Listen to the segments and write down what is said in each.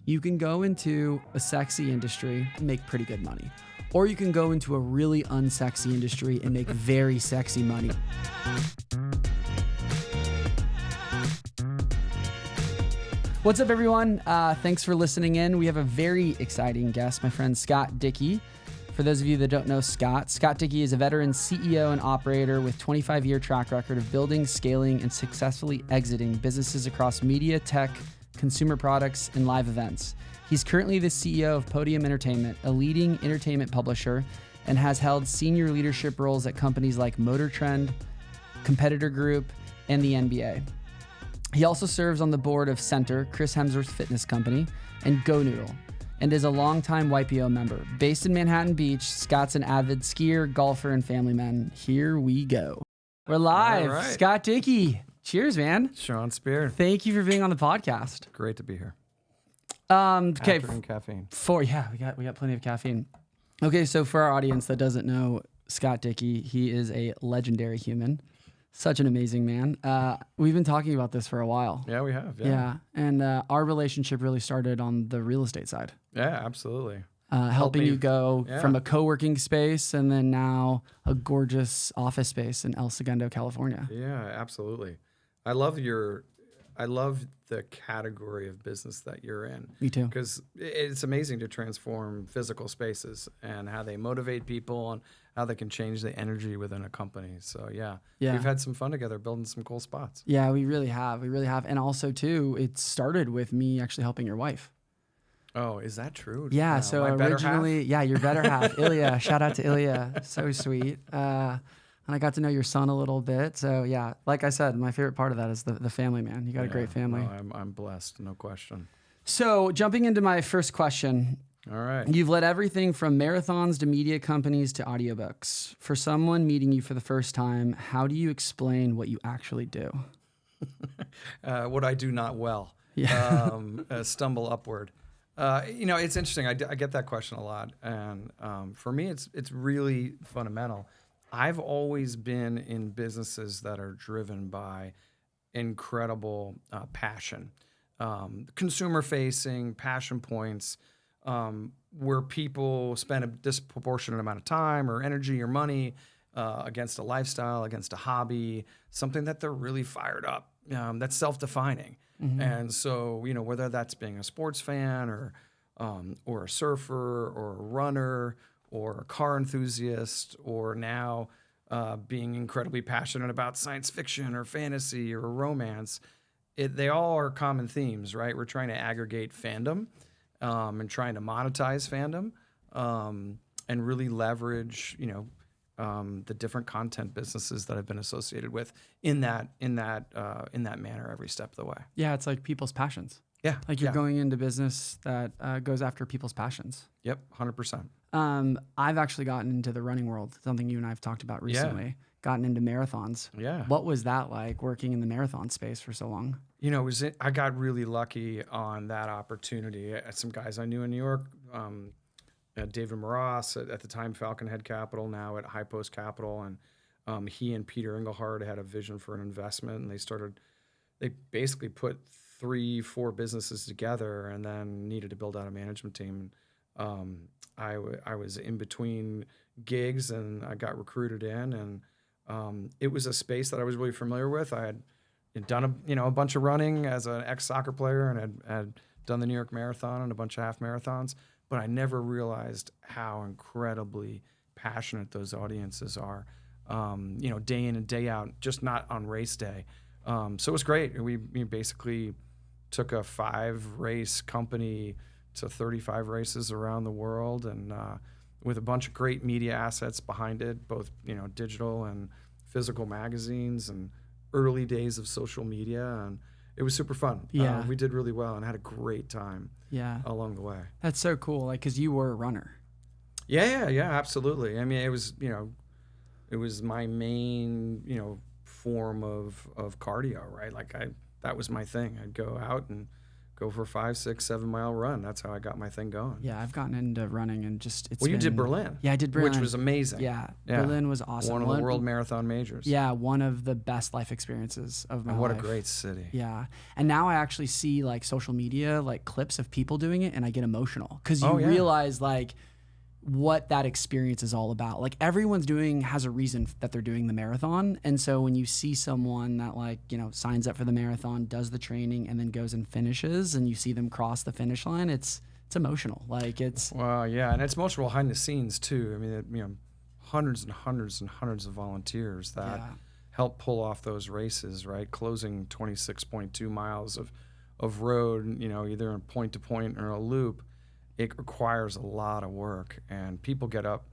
You can go into a sexy industry and make pretty good money, or you can go into a really unsexy industry and make very sexy money. What's up, everyone? Thanks for listening in. We have a very exciting guest, my friend Scott Dickey. For those of you that don't know Scott Dickey is a veteran CEO and operator with 25-year track record of building, scaling, and successfully exiting businesses across media, tech, consumer products, and live events. He's currently the CEO of Podium Entertainment, a leading entertainment publisher, and has held senior leadership roles at companies like Motor Trend, Competitor Group, and the NBA. He also serves on the board of Center, Chris Hemsworth's fitness company, and Go Noodle, and is a longtime YPO member. Based in Manhattan Beach, Scott's an avid skier, golfer, and family man. Here we go. We're live. All right. Scott Dickey. Cheers, man. Sean Spear. Thank you for being on the podcast. Great to be here. Okay. Afternoon caffeine. We got plenty of caffeine. Okay, so for our audience that doesn't know Scott Dickey, he is a legendary human. Such an amazing man. We've been talking about this for a while. Yeah, we have. Yeah. And our relationship really started on the real estate side. Yeah, absolutely. Helping you go from a co-working space and then now a gorgeous office space in El Segundo, California. Yeah, absolutely. I love the category of business that you're in. Me too. Because it's amazing to transform physical spaces and how they motivate people and how they can change the energy within a company. So yeah, we've had some fun together building some cool spots. Yeah, we really have. And also too, it started with me actually helping your wife. Oh, is that true? Yeah, so originally, your better half, Ilya. Shout out to Ilya. So sweet. And I got to know your son a little bit. So yeah, like I said, my favorite part of that is the family, man. You got a great family. No, I'm blessed, no question. So jumping into my first question. All right. You've led everything from marathons to media companies to audiobooks. For someone meeting you for the first time, how do you explain what you actually do? What I do not well. Yeah. Stumble upward. It's interesting. I get that question a lot. And for me, it's really fundamental. I've always been in businesses that are driven by incredible passion, consumer-facing passion points, where people spend a disproportionate amount of time or energy or money against a lifestyle, against a hobby, something that they're really fired up, that's self-defining. Mm-hmm. And so, whether that's being a sports fan or a surfer or a runner or a car enthusiast, or now being incredibly passionate about science fiction or fantasy or romance, they all are common themes, right? We're trying to aggregate fandom and trying to monetize fandom and really leverage, the different content businesses that I've been associated with in that manner every step of the way. Yeah, it's like people's passions. Yeah, like you're going into business that goes after people's passions. Yep, 100%. I've actually gotten into the running world, something you and I have talked about recently. Yeah. Gotten into marathons. Yeah. What was that like working in the marathon space for so long? I got really lucky on that opportunity. Some guys I knew in New York, David Morass at the time Falcon Head Capital, now at High Post Capital, and he and Peter Engelhard had a vision for an investment, and they basically put 3-4 businesses together and then needed to build out a management team. I was in between gigs and I got recruited in, and it was a space that I was really familiar with. I had done a bunch of running as an ex-soccer player and had done the New York Marathon and a bunch of half marathons, but I never realized how incredibly passionate those audiences are, day in and day out, just not on race day. So it was great. We basically took a 5-race company to 35 races around the world, and with a bunch of great media assets behind it, both digital and physical magazines and early days of social media, and it was super fun. Yeah, we did really well and had a great time. Yeah, along the way. That's so cool. Like, cause you were a runner. Yeah, absolutely. I mean, it was my main form of cardio, right? Like that was my thing. I'd go out and go for a 5, 6, 7 mile run. That's how I got my thing going. Yeah, I've gotten into running and just it's. Well, you did been- Berlin. Yeah, I did Berlin, which was amazing. Yeah, Yeah. Berlin was awesome. One of the world marathon majors. Yeah, one of the best life experiences of my And what life. a great city. Yeah, and now I actually see like social media, like clips of people doing it, and I get emotional because you Oh, yeah. realize like what that experience is all about. Like everyone's has a reason that they're doing the marathon, and so when you see someone that like signs up for the marathon, does the training, and then goes and finishes, and you see them cross the finish line, it's emotional. Like it's Well, yeah, and it's emotional behind the scenes too. I mean, hundreds and hundreds and hundreds of volunteers that help pull off those races, right? Closing 26.2 miles of road, either in point to point or a loop. It requires a lot of work, and people get up,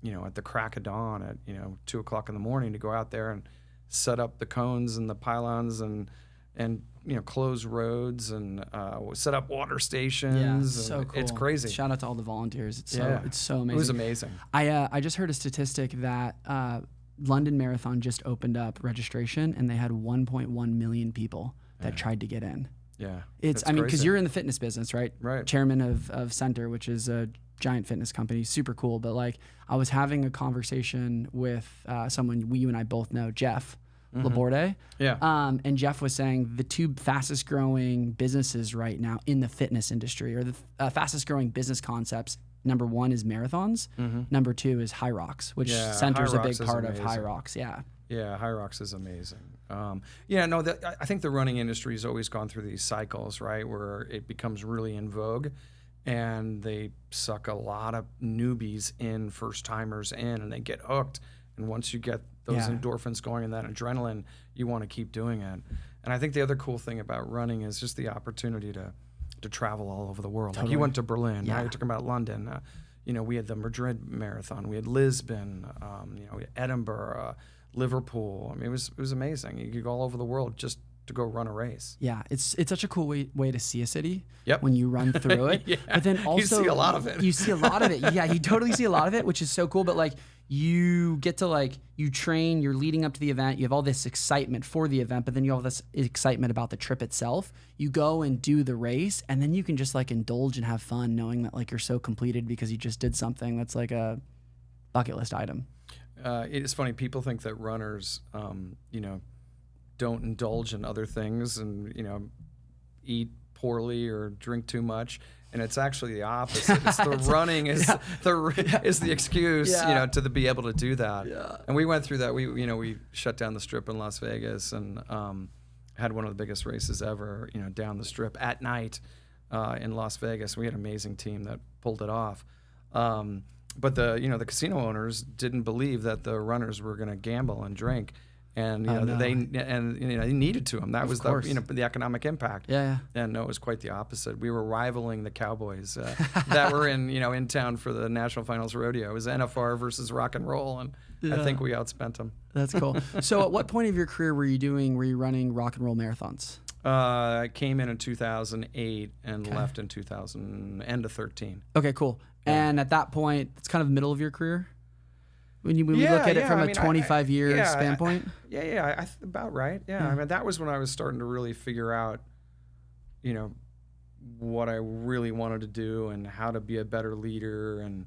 at the crack of dawn at 2 o'clock in the morning to go out there and set up the cones and the pylons and close roads and set up water stations. yeah, and so cool. It's crazy. Shout out to all the volunteers. It's so amazing. It was amazing. I just heard a statistic that London Marathon just opened up registration, and they had 1.1 million people that tried to get in. Yeah, It's because crazy. you're in the fitness business, right? Right. Chairman of Center, which is a giant fitness company, super cool. But like, I was having a conversation with someone you and I both know, Jeff Laborde. Yeah. And Jeff was saying the two fastest growing businesses right now in the fitness industry, or the fastest growing business concepts. Number one is marathons. Number two is High Rocks, which Center's High a big Rocks is part of amazing. High Rocks. Yeah. Yeah, High Rocks is amazing. I think the running industry has always gone through these cycles, right, where it becomes really in vogue, and they suck a lot of newbies in, first timers in, and they get hooked. And once you get those endorphins going and that adrenaline, you want to keep doing it. And I think the other cool thing about running is just the opportunity to travel all over the world. Totally. Like you went to Berlin. Yeah. Now you're talking about London. We had the Madrid Marathon. We had Lisbon. We had Edinburgh. Liverpool. I mean, it was amazing. You could go all over the world just to go run a race. Yeah, it's such a cool way to see a city. Yep. When you run through it. Yeah. But then also you see a lot of it. You see a lot of it. Yeah, you totally see a lot of it, which is so cool. But like you get to you train, you're leading up to the event, you have all this excitement for the event, but then you have this excitement about the trip itself. You go and do the race, and then you can just like indulge and have fun knowing that like you're so completed because you just did something that's like a bucket list item. It's funny. People think that runners, don't indulge in other things and, eat poorly or drink too much. And it's actually the opposite. It's the running is the excuse, to be able to do that. Yeah. And we went through that. We shut down the Strip in Las Vegas and had one of the biggest races ever, down the Strip at night in Las Vegas. We had an amazing team that pulled it off. But the casino owners didn't believe that the runners were going to gamble and drink, and they needed to them. That was the economic impact. Yeah. And no, it was quite the opposite. We were rivaling the Cowboys that were in town for the National Finals Rodeo. It was NFR versus rock and roll, and I think we outspent them. That's cool. So at what point of your career were you running rock and roll marathons? I came in 2008 and left in end of 13. Okay, cool. And at that point, it's kind of middle of your career? When we look at it from a 25-year standpoint? About right. Yeah. I mean, that was when I was starting to really figure out, what I really wanted to do and how to be a better leader and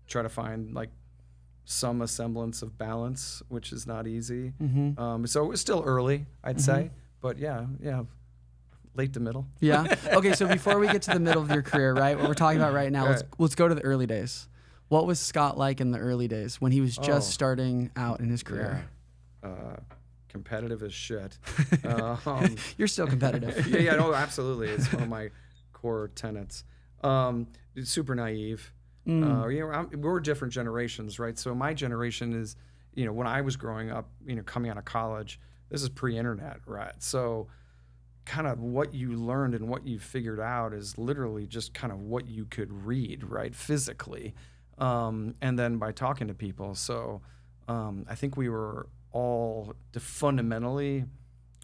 try to find like some semblance of balance, which is not easy. So it was still early, I'd say. But yeah, late to middle. Yeah. Okay, so before we get to the middle of your career, right, what we're talking about right now, let's go to the early days. What was Scott like in the early days when he was just starting out in his career? Competitive as shit. You're still competitive. No, absolutely. It's one of my core tenets. Super naive. We're different generations, right? So my generation is, when I was growing up, coming out of college, this is pre-internet, right? So kind of what you learned and what you figured out is literally just kind of what you could read, right, physically, and then by talking to people. So I think we were all fundamentally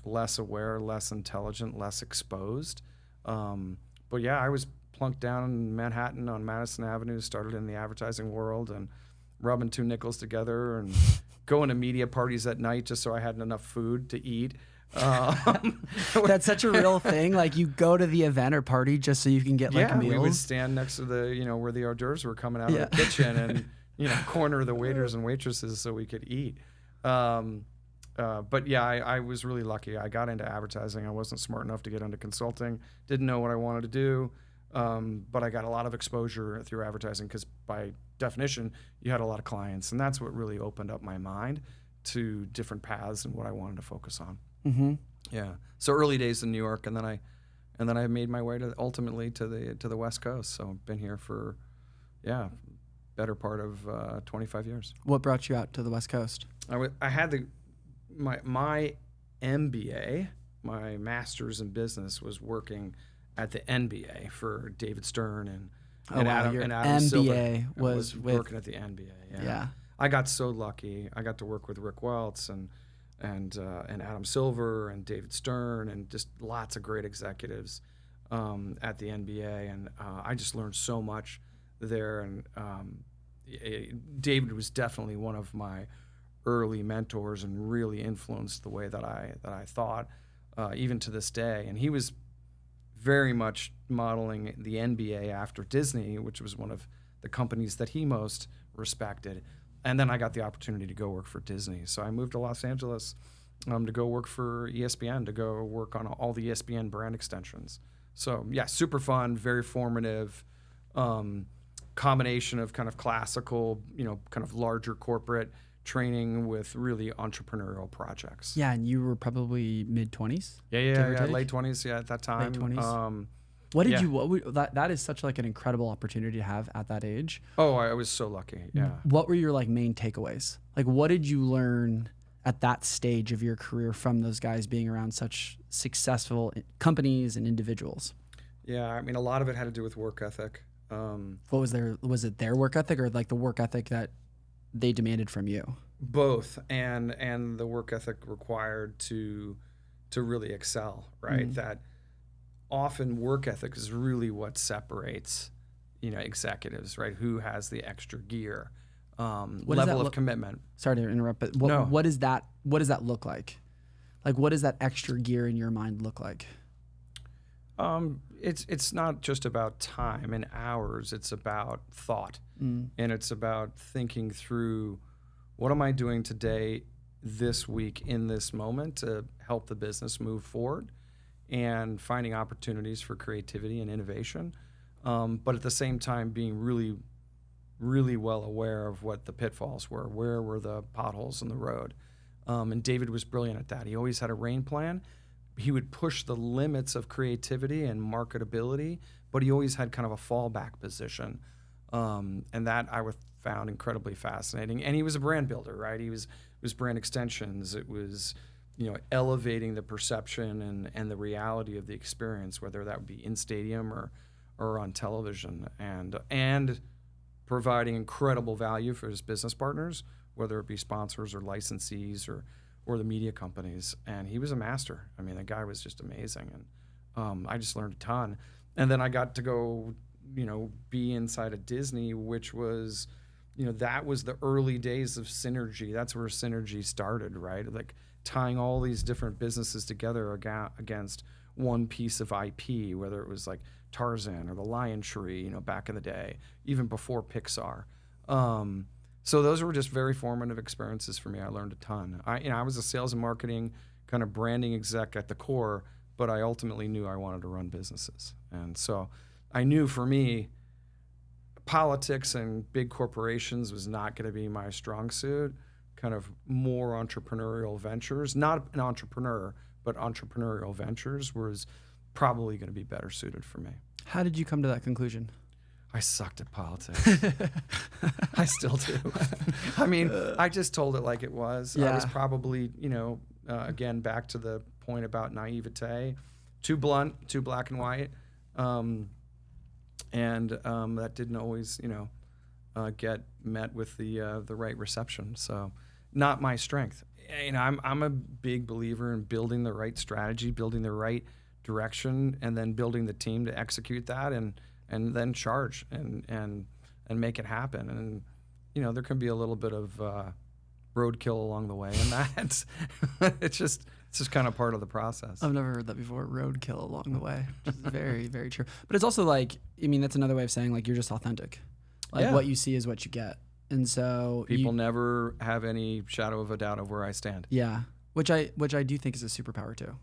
less aware, less intelligent, less exposed. But yeah, I was plunked down in Manhattan on Madison Avenue, started in the advertising world and rubbing 2 nickels together and going to media parties at night just so I had enough food to eat. That's such a real thing. Like you go to the event or party just so you can get like meals. We would stand next to the, where the hors d'oeuvres were coming out of the kitchen and, corner the waiters and waitresses so we could eat. But yeah, I was really lucky. I got into advertising. I wasn't smart enough to get into consulting. Didn't know what I wanted to do. But I got a lot of exposure through advertising because by definition, you had a lot of clients. And that's what really opened up my mind to different paths and what I wanted to focus on. Mm-hmm. Yeah. So early days in New York, and then I made my way ultimately to the West Coast. So I've been here for, better part of 25 years. What brought you out to the West Coast? I had my MBA, my master's in business, was working at the NBA for David Stern and Adam MBA Silver. was working at the NBA. Yeah. I got so lucky. I got to work with Rick Welts and Adam Silver and David Stern and just lots of great executives at the NBA, and I just learned so much there. And David was definitely one of my early mentors and really influenced the way that I thought, even to this day. And he was very much modeling the NBA after Disney, which was one of the companies that he most respected. And then I got the opportunity to go work for Disney. So I moved to Los Angeles to go work for ESPN, to go work on all the ESPN brand extensions. So yeah, super fun, very formative, combination of kind of classical, kind of larger corporate training with really entrepreneurial projects. Yeah, and you were probably mid-20s? Yeah, late 20s, at that time. Late 20s. That is such like an incredible opportunity to have at that age. Oh, I was so lucky, yeah. What were your like main takeaways? Like what did you learn at that stage of your career from those guys being around such successful companies and individuals? Yeah, I mean, a lot of it had to do with work ethic. What was it their work ethic or like the work ethic that they demanded from you? Both, and the work ethic required to really excel, right? Mm. That often work ethic is really what separates, executives, right? Who has the extra gear, level of commitment. Sorry to interrupt, but what does that look like? Like, what does that extra gear in your mind look like? It's not just about time and hours. It's about thought, and it's about thinking through what am I doing today, this week, in this moment to help the business move forward, and finding opportunities for creativity and innovation, but at the same time being really, really well aware of what the pitfalls were, where were the potholes in the road. And David was brilliant at that. He always had a rain plan. He would push the limits of creativity and marketability, but he always had kind of a fallback position. And that I found incredibly fascinating. And he was a brand builder, right? It was brand extensions. It was, elevating the perception and the reality of the experience, whether that would be in stadium or on television, and providing incredible value for his business partners, whether it be sponsors or licensees or the media companies. And he was a master. I mean, the guy was just amazing. And I just learned a ton. And then I got to go, be inside of Disney, which was, that was the early days of synergy. That's where synergy started, right? Like tying all these different businesses together against one piece of IP, whether it was like Tarzan or the Lion Tree, back in the day, even before Pixar. So those were just very formative experiences for me. I learned a ton. I was a sales and marketing kind of branding exec at the core, but I ultimately knew I wanted to run businesses. And so I knew for me, politics and big corporations was not going to be my strong suit. Kind of more entrepreneurial ventures, not an entrepreneur, but entrepreneurial ventures was probably going to be better suited for me. How did you come to that conclusion? I sucked at politics. I still do. I mean, I just told it like it was. Yeah. I was probably, again, back to the point about naivete, too blunt, too black and white. And that didn't always, get met with the right reception. So not my strength. I'm a big believer in building the right strategy, building the right direction, and then building the team to execute that and then charge and make it happen. And, there can be a little bit of roadkill along the way, and that's it's It's just kind of part of the process. I've never heard that before. Roadkill along the way, which is very, very true. But it's also like, I mean, that's another way of saying like you're just authentic. Like what you see is what you get. And so people never have any shadow of a doubt of where I stand. Yeah. Which I do think is a superpower too.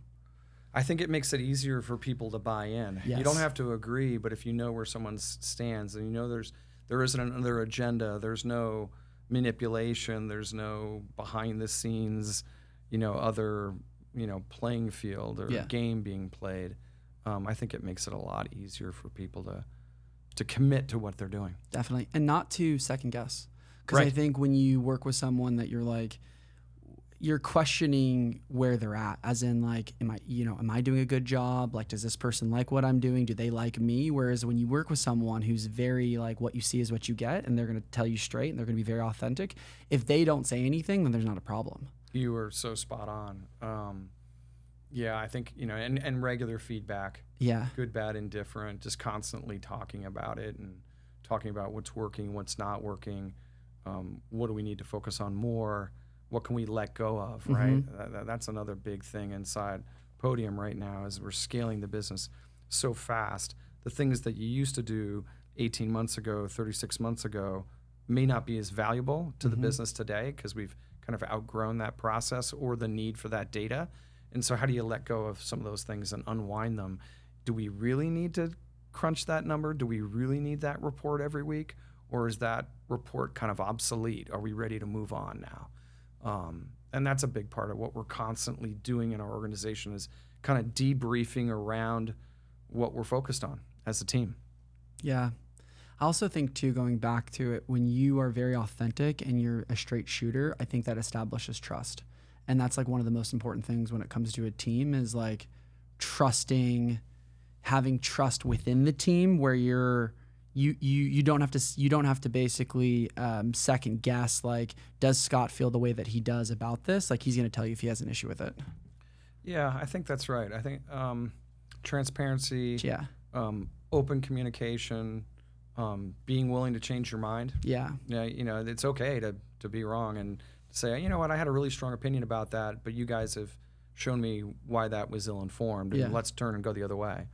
I think it makes it easier for people to buy in. Yes. You don't have to agree, but if you know where someone stands and you know there isn't another agenda, there's no manipulation, there's no behind the scenes, other, playing field or game being played. I think it makes it a lot easier for people to commit to what they're doing. Definitely. And not to second guess. Because I think when you work with someone that you're questioning where they're at, as in like, am I doing a good job? Like, does this person like what I'm doing? Do they like me? Whereas when you work with someone who's very like, what you see is what you get, and they're going to tell you straight and they're going to be very authentic, if they don't say anything, then there's not a problem. You are so spot on. Yeah, I think, and regular feedback. Yeah. Good, bad, indifferent, just constantly talking about it and talking about what's working, what's not working. What do we need to focus on more? What can we let go of, right? That's another big thing inside Podium right now is we're scaling the business so fast. The things that you used to do 18 months ago, 36 months ago may not be as valuable to the business today because we've kind of outgrown that process or the need for that data. And so how do you let go of some of those things and unwind them? Do we really need to crunch that number? Do we really need that report every week? Or is that report kind of obsolete? Are we ready to move on now? And that's a big part of what we're constantly doing in our organization is kind of debriefing around what we're focused on as a team. Yeah. I also think too, going back to it, when you are very authentic and you're a straight shooter, I think that establishes trust. And that's like one of the most important things when it comes to a team is like trusting, having trust within the team where you don't have to basically second guess like, does Scott feel the way that he does about this? Like he's going to tell you if he has an issue with it. Yeah, I think that's right. I think transparency, open communication, being willing to change your mind. Yeah, it's okay to be wrong and say, you know what, I had a really strong opinion about that, but you guys have shown me why that was ill-informed, and let's turn and go the other way.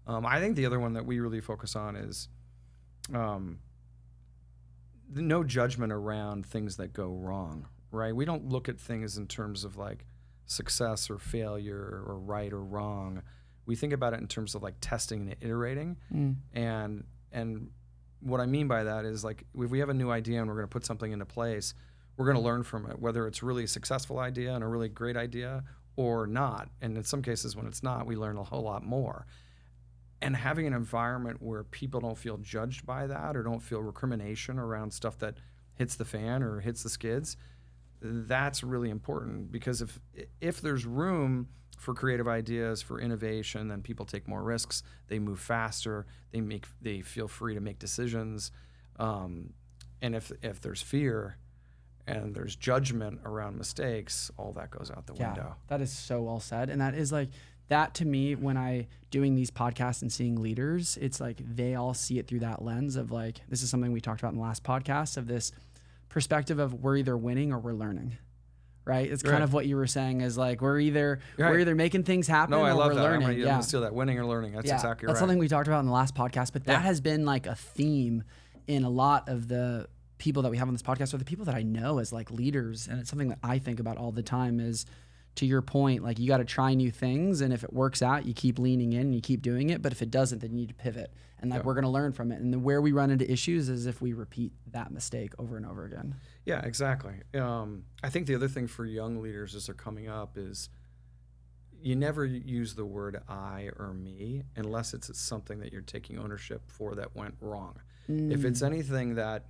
I think the other one that we really focus on is no judgment around things that go wrong, right? We don't look at things in terms of like success or failure or right or wrong. We think about it in terms of like testing and iterating. And what I mean by that is like if we have a new idea and we're going to put something into place, we're going to learn from it, whether it's really a successful idea and a really great idea or not. And in some cases when it's not, we learn a whole lot more. And having an environment where people don't feel judged by that or don't feel recrimination around stuff that hits the fan or hits the skids, that's really important because if there's room for creative ideas, for innovation, then people take more risks, they move faster, they feel free to make decisions. And if there's fear and there's judgment around mistakes, all that goes out the window. That is so well said. And that is like, that to me, when I doing these podcasts and seeing leaders, it's like they all see it through that lens of like, this is something we talked about in the last podcast of this perspective of we're either winning or we're learning, right? It's kind of what you were saying is like, we're either making things happen or we're learning. I'm gonna steal that, winning or learning. That's exactly right. That's something we talked about in the last podcast, but that has been like a theme in a lot of the people that we have on this podcast or the people that I know as like leaders. And it's something that I think about all the time is, to your point, like you got to try new things. And if it works out, you keep leaning in and you keep doing it. But if it doesn't, then you need to pivot. And like we're going to learn from it. And where we run into issues is if we repeat that mistake over and over again. Yeah, exactly. I think the other thing for young leaders as they're coming up is you never use the word I or me unless it's something that you're taking ownership for that went wrong. If it's anything that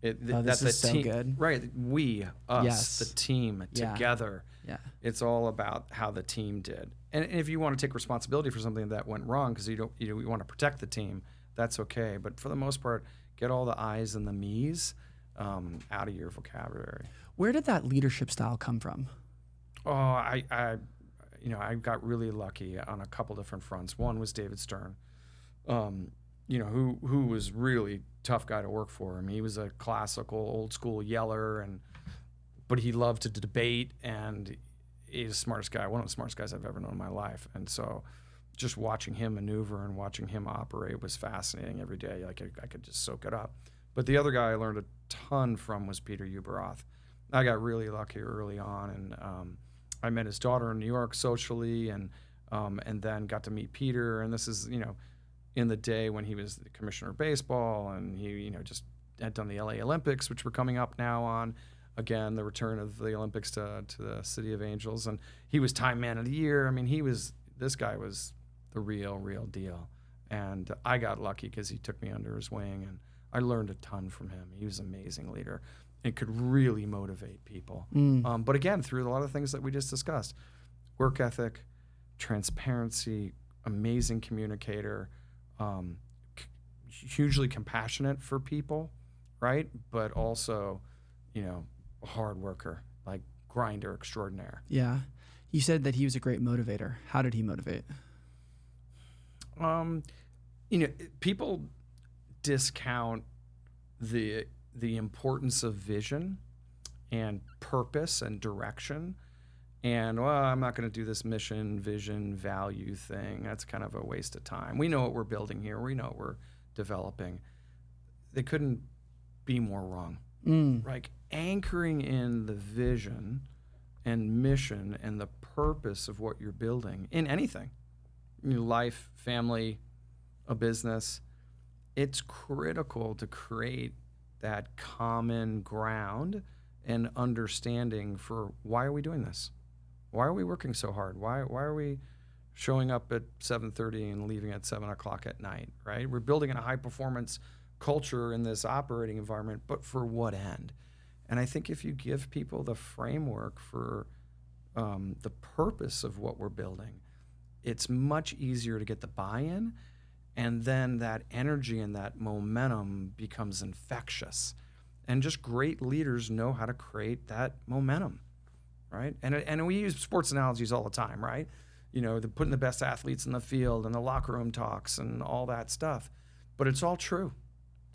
this is so good. Right, we, us, the team, together. Yeah. It's all about how the team did. And if you want to take responsibility for something that went wrong because you want to protect the team, that's okay. But for the most part, get all the I's and the me's out of your vocabulary. Where did that leadership style come from? Oh, I got really lucky on a couple different fronts. One was David Stern, who was really tough guy to work for. I mean, he was a classical, old school yeller, but he loved to debate, and he's the smartest guy, one of the smartest guys I've ever known in my life. And so just watching him maneuver and watching him operate was fascinating every day. Like I could just soak it up. But the other guy I learned a ton from was Peter Uberoth. I got really lucky early on, and I met his daughter in New York socially, and then got to meet Peter. And this is, in the day when he was the commissioner of baseball, and he, just had done the LA Olympics, which were coming up now on, again, the return of the Olympics to the City of Angels. And he was Time Man of the Year. I mean, this guy was the real deal. And I got lucky because he took me under his wing, and I learned a ton from him. He was an amazing leader and could really motivate people. But again, through a lot of things that we just discussed, work ethic, transparency, amazing communicator, hugely compassionate for people, right? But also, a hard worker, like grinder extraordinaire. Yeah. You said that he was a great motivator. How did he motivate? People discount the importance of vision and purpose and direction. And, I'm not going to do this mission, vision, value thing. That's kind of a waste of time. We know what we're building here. We know what we're developing. They couldn't be more wrong. Like anchoring in the vision and mission and the purpose of what you're building in anything, life, family, a business, it's critical to create that common ground and understanding for why are we doing this? Why are we working so hard? Why are we showing up at 7:30 and leaving at 7 o'clock at night, right? We're building in a high performance culture in this operating environment, but for what end? And I think if you give people the framework for the purpose of what we're building, it's much easier to get the buy-in, and then that energy and that momentum becomes infectious. And just great leaders know how to create that momentum, right? And we use sports analogies all the time, right? They're putting the best athletes in the field and the locker room talks and all that stuff. But it's all true.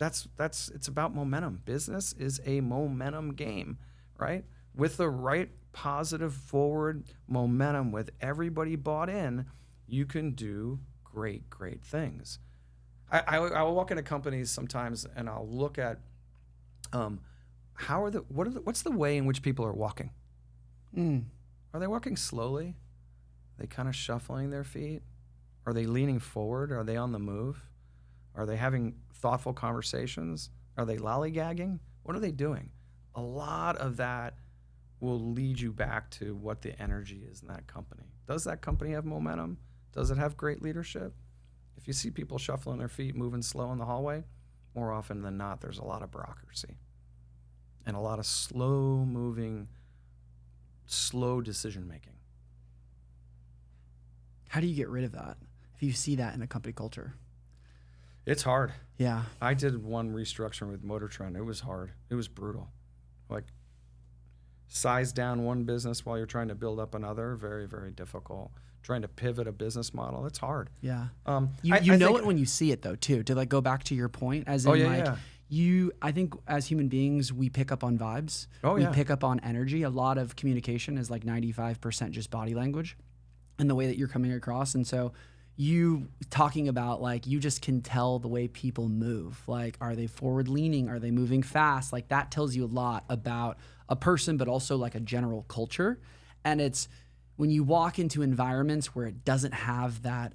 It's about momentum. Business is a momentum game, right? With the right positive forward momentum, with everybody bought in, you can do great things. I will walk into companies sometimes and I'll look at what's the way in which people are walking? Are they walking slowly? Are they kind of shuffling their feet? Are they leaning forward? Are they on the move? Are they having thoughtful conversations? Are they lollygagging? What are they doing? A lot of that will lead you back to what the energy is in that company. Does that company have momentum? Does it have great leadership? If you see people shuffling their feet, moving slow in the hallway, more often than not, there's a lot of bureaucracy and a lot of slow moving, slow decision making. How do you get rid of that if you see that in a company culture? It's hard. Yeah. I did one restructuring with Motor Trend. It was hard. It was brutal. Like, size down one business while you're trying to build up another, very, very difficult. Trying to pivot a business model, it's hard. Yeah. I know it when you see it, though, too. To go back to your point, as in I think as human beings, we pick up on vibes. We pick up on energy. A lot of communication is like 95% just body language and the way that you're coming across. And so you talking about, like, you just can tell the way people move. Like, are they forward leaning? Are they moving fast? Like, that tells you a lot about a person, but also like a general culture. And it's when you walk into environments where it doesn't have that,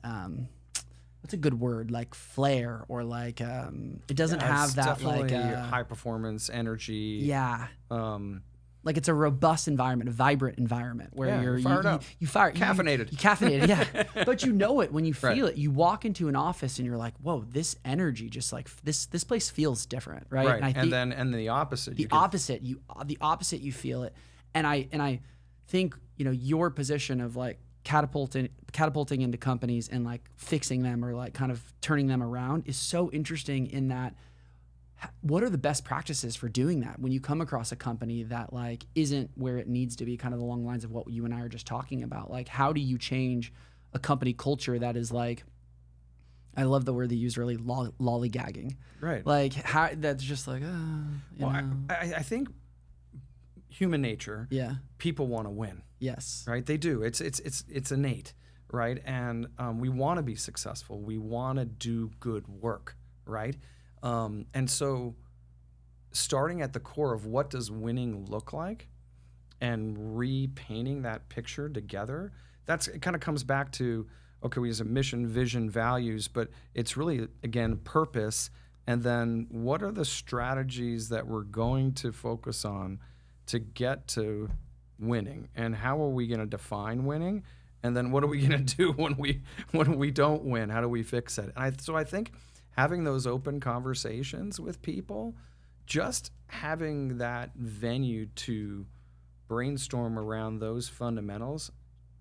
what's a good word, like flair, or like it doesn't have that, like high performance energy. Yeah. Like it's a robust environment, a vibrant environment where you're fired up. You fire caffeinated. You caffeinated, yeah. But you know it when you feel it. You walk into an office and you're like, whoa, this energy, just like this place feels different, right? Right. And the opposite. The opposite, you feel it. And I think, your position of like catapulting into companies and like fixing them or like kind of turning them around is so interesting in that. What are the best practices for doing that when you come across a company that like isn't where it needs to be, kind of along the lines of what you and I are just talking about? Like, how do you change a company culture that is like, I love the word they use, really lollygagging. Right. Like, how that's just like, I think human nature. Yeah. People want to win, Yes. right? They do. It's innate, right? And we want to be successful. We want to do good work, right? And so starting at the core of what does winning look like and repainting that picture together, it kind of comes back to, okay, we use a mission, vision, values, but it's really, again, purpose. And then what are the strategies that we're going to focus on to get to winning? And how are we going to define winning? And then what are we going to do when we don't win? How do we fix it? And so I think having those open conversations with people, just having that venue to brainstorm around those fundamentals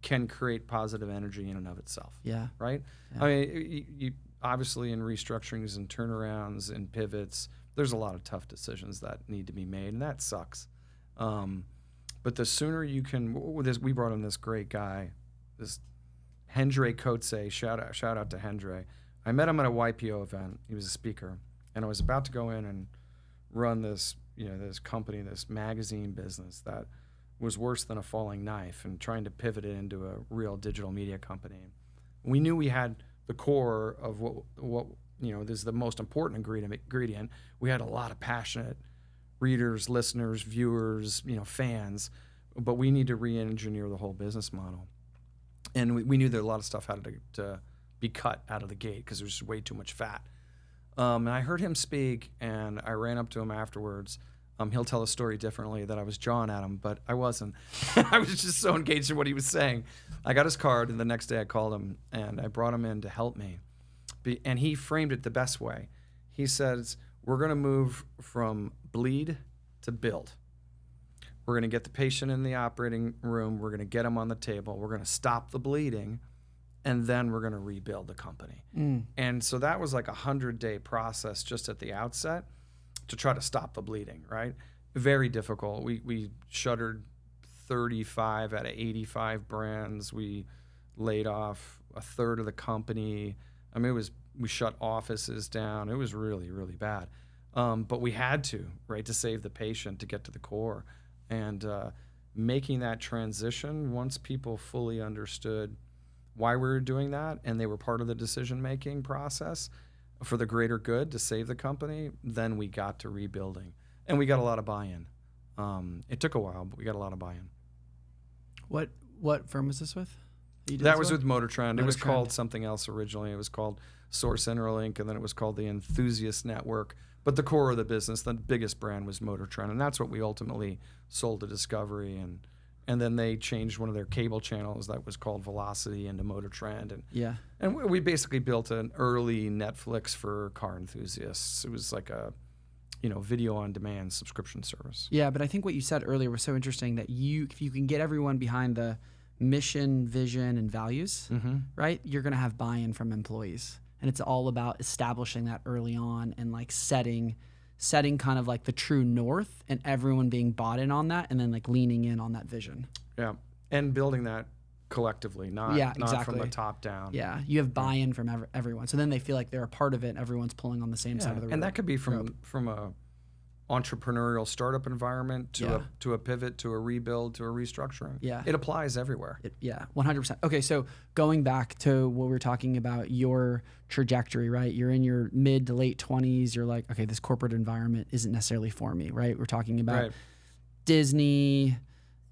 can create positive energy in and of itself. Yeah. Right? Yeah. I mean, you obviously in restructurings and turnarounds and pivots, there's a lot of tough decisions that need to be made, and that sucks. But the sooner you can, we brought in this great guy, this Hendry Kotze, shout out to Hendry. I met him at a YPO event. He was a speaker, and I was about to go in and run this, this company, this magazine business that was worse than a falling knife, and trying to pivot it into a real digital media company. We knew we had the core of what this is the most important ingredient. We had a lot of passionate readers, listeners, viewers, fans, but we need to re-engineer the whole business model. And we knew that a lot of stuff had to be cut out of the gate because there was just way too much fat. And I heard him speak, and I ran up to him afterwards. He'll tell a story differently that I was jawing at him, but I wasn't. I was just so engaged in what he was saying. I got his card, and the next day I called him, and I brought him in to help me. And he framed it the best way. He says, we're going to move from bleed to build. We're going to get the patient in the operating room. We're going to get him on the table. We're going to stop the bleeding, and then we're going to rebuild the company. And so that was like a 100-day process just at the outset to try to stop the bleeding, right? Very difficult. We shuttered 35 out of 85 brands. We laid off a third of the company. I mean, we shut offices down. It was really, really bad. But we had to, right, to save the patient, to get to the core. And making that transition, once people fully understood why we were doing that and they were part of the decision-making process for the greater good to save the company, then we got to rebuilding. And we got a lot of buy-in. It took a while, but we got a lot of buy-in. What firm was this with? That was with Motor Trend. It was called something else originally. It was called Source Interlink, and then it was called the Enthusiast Network. But the core of the business, the biggest brand, was Motor Trend, and that's what we ultimately sold to Discovery. And then they changed one of their cable channels that was called Velocity into Motor Trend. And we basically built an early Netflix for car enthusiasts. It was like a video on demand subscription service. Yeah, but I think what you said earlier was so interesting that if you can get everyone behind the mission, vision, and values, right, you're going to have buy-in from employees. And it's all about establishing that early on and like setting kind of like the true north and everyone being bought in on that and then like leaning in on that vision. Yeah. And building that collectively, not from the top down. Yeah. You have buy-in from everyone. So then they feel like they're a part of it and everyone's pulling on the same side of the road. And that could be from a entrepreneurial startup environment to a pivot, to a rebuild, to a restructuring. Yeah. It applies everywhere. 100%. Okay, so going back to what we were talking about, your trajectory, right? You're in your mid to late 20s. You're like, okay, this corporate environment isn't necessarily for me, right? We're talking about Disney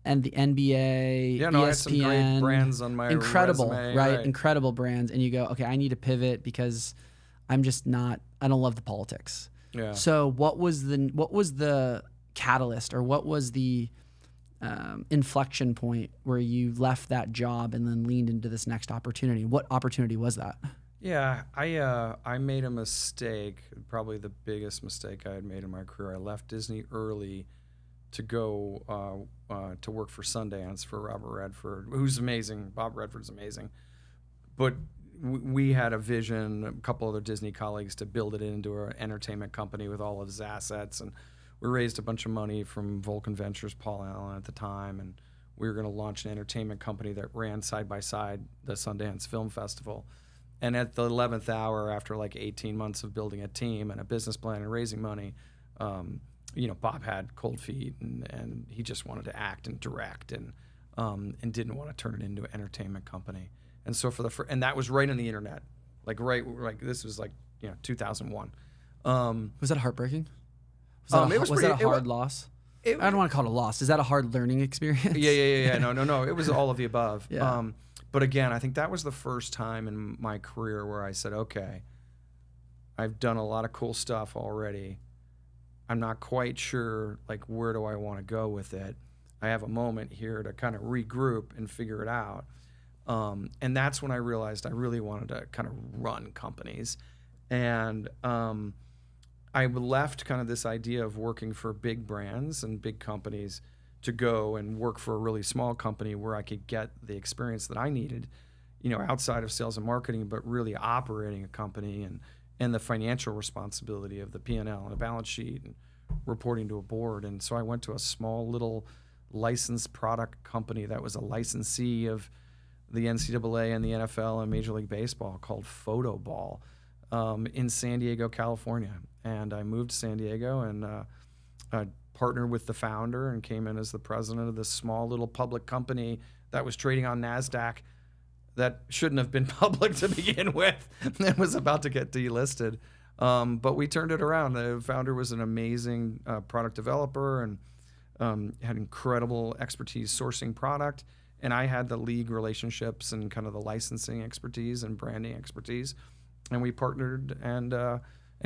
and the NBA, ESPN. I had some great brands on my resume, right? Incredible brands. And you go, okay, I need to pivot because I don't love the politics. Yeah. So what was the catalyst, or what was the inflection point where you left that job and then leaned into this next opportunity? What opportunity was that? Yeah, I made a mistake, probably the biggest mistake I had made in my career. I left Disney early to go to work for Sundance for Robert Redford, who's amazing. Bob Redford's amazing. But we had a vision, a couple other Disney colleagues, to build it into an entertainment company with all of his assets. And we raised a bunch of money from Vulcan Ventures, Paul Allen at the time, and we were going to launch an entertainment company that ran side by side the Sundance Film Festival. And at the 11th hour, after like 18 months of building a team and a business plan and raising money, Bob had cold feet and he just wanted to act and direct and didn't want to turn it into an entertainment company. And so and that was right on the internet, like this was 2001. Was that heartbreaking? Was that a hard loss? I don't want to call it a loss. Is that a hard learning experience? Yeah. No. It was all of the above. Yeah. But again, I think that was the first time in my career where I said, okay, I've done a lot of cool stuff already. I'm not quite sure, where do I want to go with it? I have a moment here to kind of regroup and figure it out. And that's when I realized I really wanted to kind of run companies. And I left kind of this idea of working for big brands and big companies to go and work for a really small company where I could get the experience that I needed, outside of sales and marketing, but really operating a company and the financial responsibility of the P&L and a balance sheet and reporting to a board. And so I went to a small little licensed product company that was a licensee of the NCAA and the NFL and Major League Baseball called Photoball in San Diego, California. And I moved to San Diego and I partnered with the founder and came in as the president of this small little public company that was trading on NASDAQ that shouldn't have been public to begin with and was about to get delisted. But we turned it around. The founder was an amazing product developer and had incredible expertise sourcing product. And I had the league relationships and kind of the licensing expertise and branding expertise. And we partnered and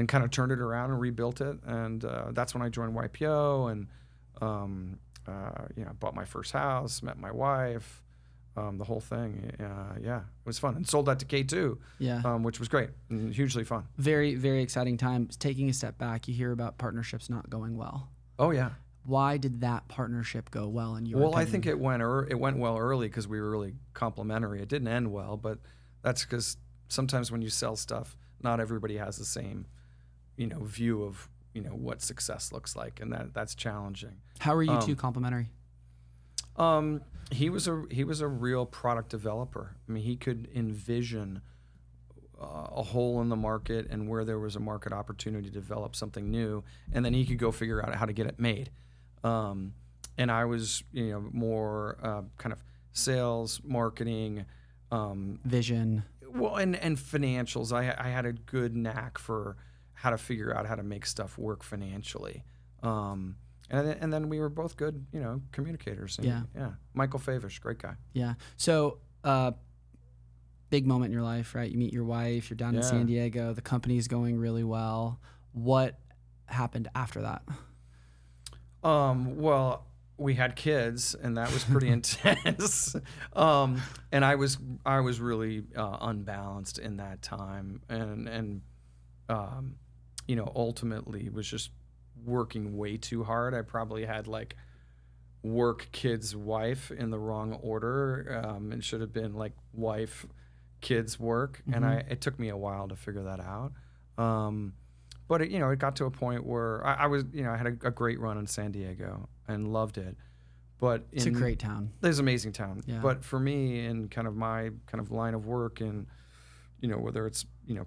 kind of turned it around and rebuilt it. And that's when I joined YPO and bought my first house, met my wife, the whole thing. It was fun. And sold that to K2, which was great and hugely fun. Very, very exciting times. Taking a step back, you hear about partnerships not going well. Oh, yeah. Why did that partnership go well in your opinion? I think it went well early because we were really complementary. It didn't end well, but that's because sometimes when you sell stuff, not everybody has the same, view of, what success looks like, and that's challenging. How are you two complementary? He was a real product developer. I mean, he could envision a hole in the market and where there was a market opportunity to develop something new, and then he could go figure out how to get it made. And I was, more kind of sales, marketing, vision. Well, and financials. I had a good knack for how to figure out how to make stuff work financially. And then we were both good, communicators. And, yeah. Michael Favish, great guy. Yeah. So, big moment in your life, right? You meet your wife. You're down in San Diego. The company's going really well. What happened after that? Well, we had kids, and that was pretty intense. And I was really unbalanced in that time, and ultimately was just working way too hard. I probably had work, kids, wife in the wrong order. It should have been wife, kids, work, and it took me a while to figure that out. But it got to a point where I was, I had a great run in San Diego and loved it. But it's a great town. It's an amazing town. Yeah. But for me, in kind of my kind of line of work, and whether it's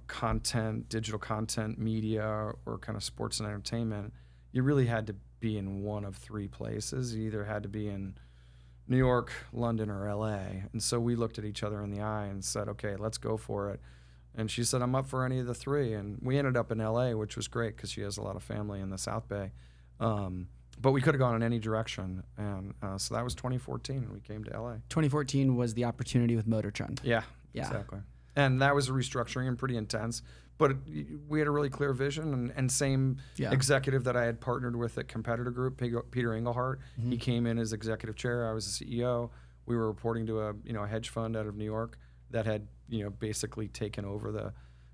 content, digital content, media, or kind of sports and entertainment, you really had to be in one of three places. You either had to be in New York, London, or LA. And so we looked at each other in the eye and said, okay, let's go for it. And she said, I'm up for any of the three. And we ended up in LA, which was great because she has a lot of family in the South Bay. But we could have gone in any direction. And so that was 2014 when we came to LA. 2014 was the opportunity with Motor Trend. Yeah, exactly. And that was a restructuring and pretty intense. But we had a really clear vision, and same executive that I had partnered with at Competitor Group, Peter Engelhardt. He came in as executive chair. I was the CEO. We were reporting to a hedge fund out of New York that had basically taken over the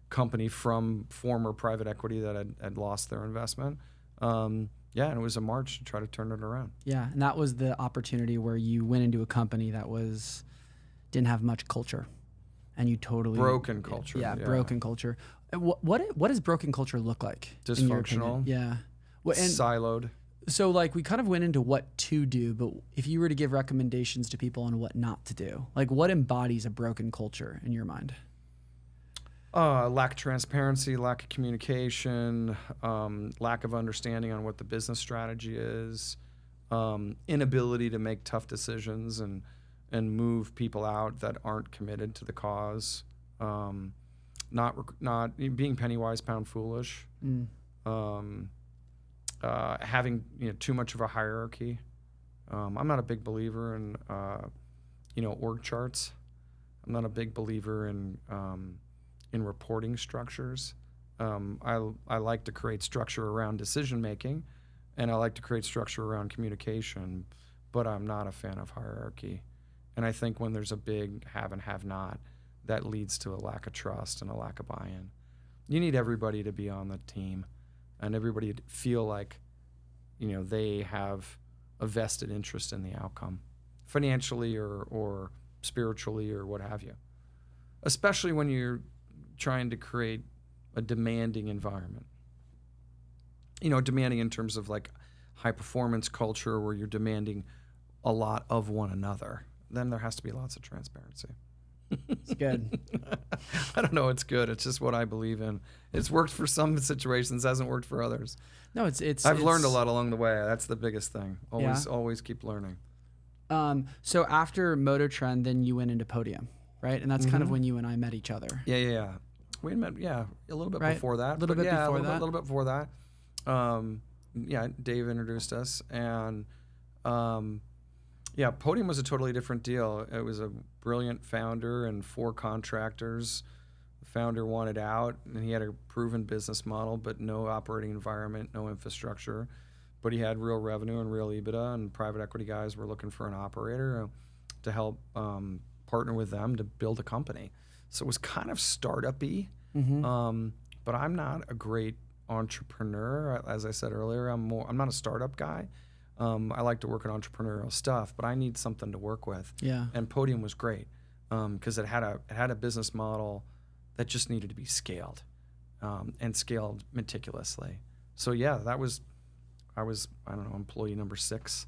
company from former private equity that had lost their investment. And it was a march to try to turn it around. Yeah, and that was the opportunity where you went into a company that didn't have much culture, and you totally broken culture. Yeah, broken culture. What does broken culture look like? Dysfunctional. Yeah. And siloed. So we kind of went into what to do, but if you were to give recommendations to people on what not to do, what embodies a broken culture in your mind? Lack of transparency, lack of communication, lack of understanding on what the business strategy is, inability to make tough decisions and move people out that aren't committed to the cause, not being penny wise, pound foolish, having too much of a hierarchy. I'm not a big believer in org charts. I'm not a big believer in reporting structures. I like to create structure around decision making, and I like to create structure around communication, but I'm not a fan of hierarchy. And I think when there's a big have and have not, that leads to a lack of trust and a lack of buy-in. You need everybody to be on the team and everybody to feel like, they have a vested interest in the outcome, financially or spiritually or what have you. Especially when you're trying to create a demanding environment. Demanding in terms of like high performance culture where you're demanding a lot of one another. Then there has to be lots of transparency. It's good. I don't know. It's good. It's just what I believe in. It's worked for some situations, hasn't worked for others. No, it's. I've learned a lot along the way. That's the biggest thing. Always keep learning. So after Motor Trend, then you went into Podium, right? And that's kind of when you and I met each other. Yeah. We met, a little bit before that. A little bit before that. Dave introduced us, and Podium was a totally different deal. It was a brilliant founder and 4 contractors. The founder wanted out, and he had a proven business model, but no operating environment, no infrastructure. But he had real revenue and real EBITDA, and private equity guys were looking for an operator to help partner with them to build a company. So it was kind of startup-y, but I'm not a great entrepreneur. As I said earlier, I'm not a startup guy. I like to work on entrepreneurial stuff, but I need something to work with. Yeah. And Podium was great because it had a business model that just needed to be scaled and scaled meticulously. So I was employee number 6,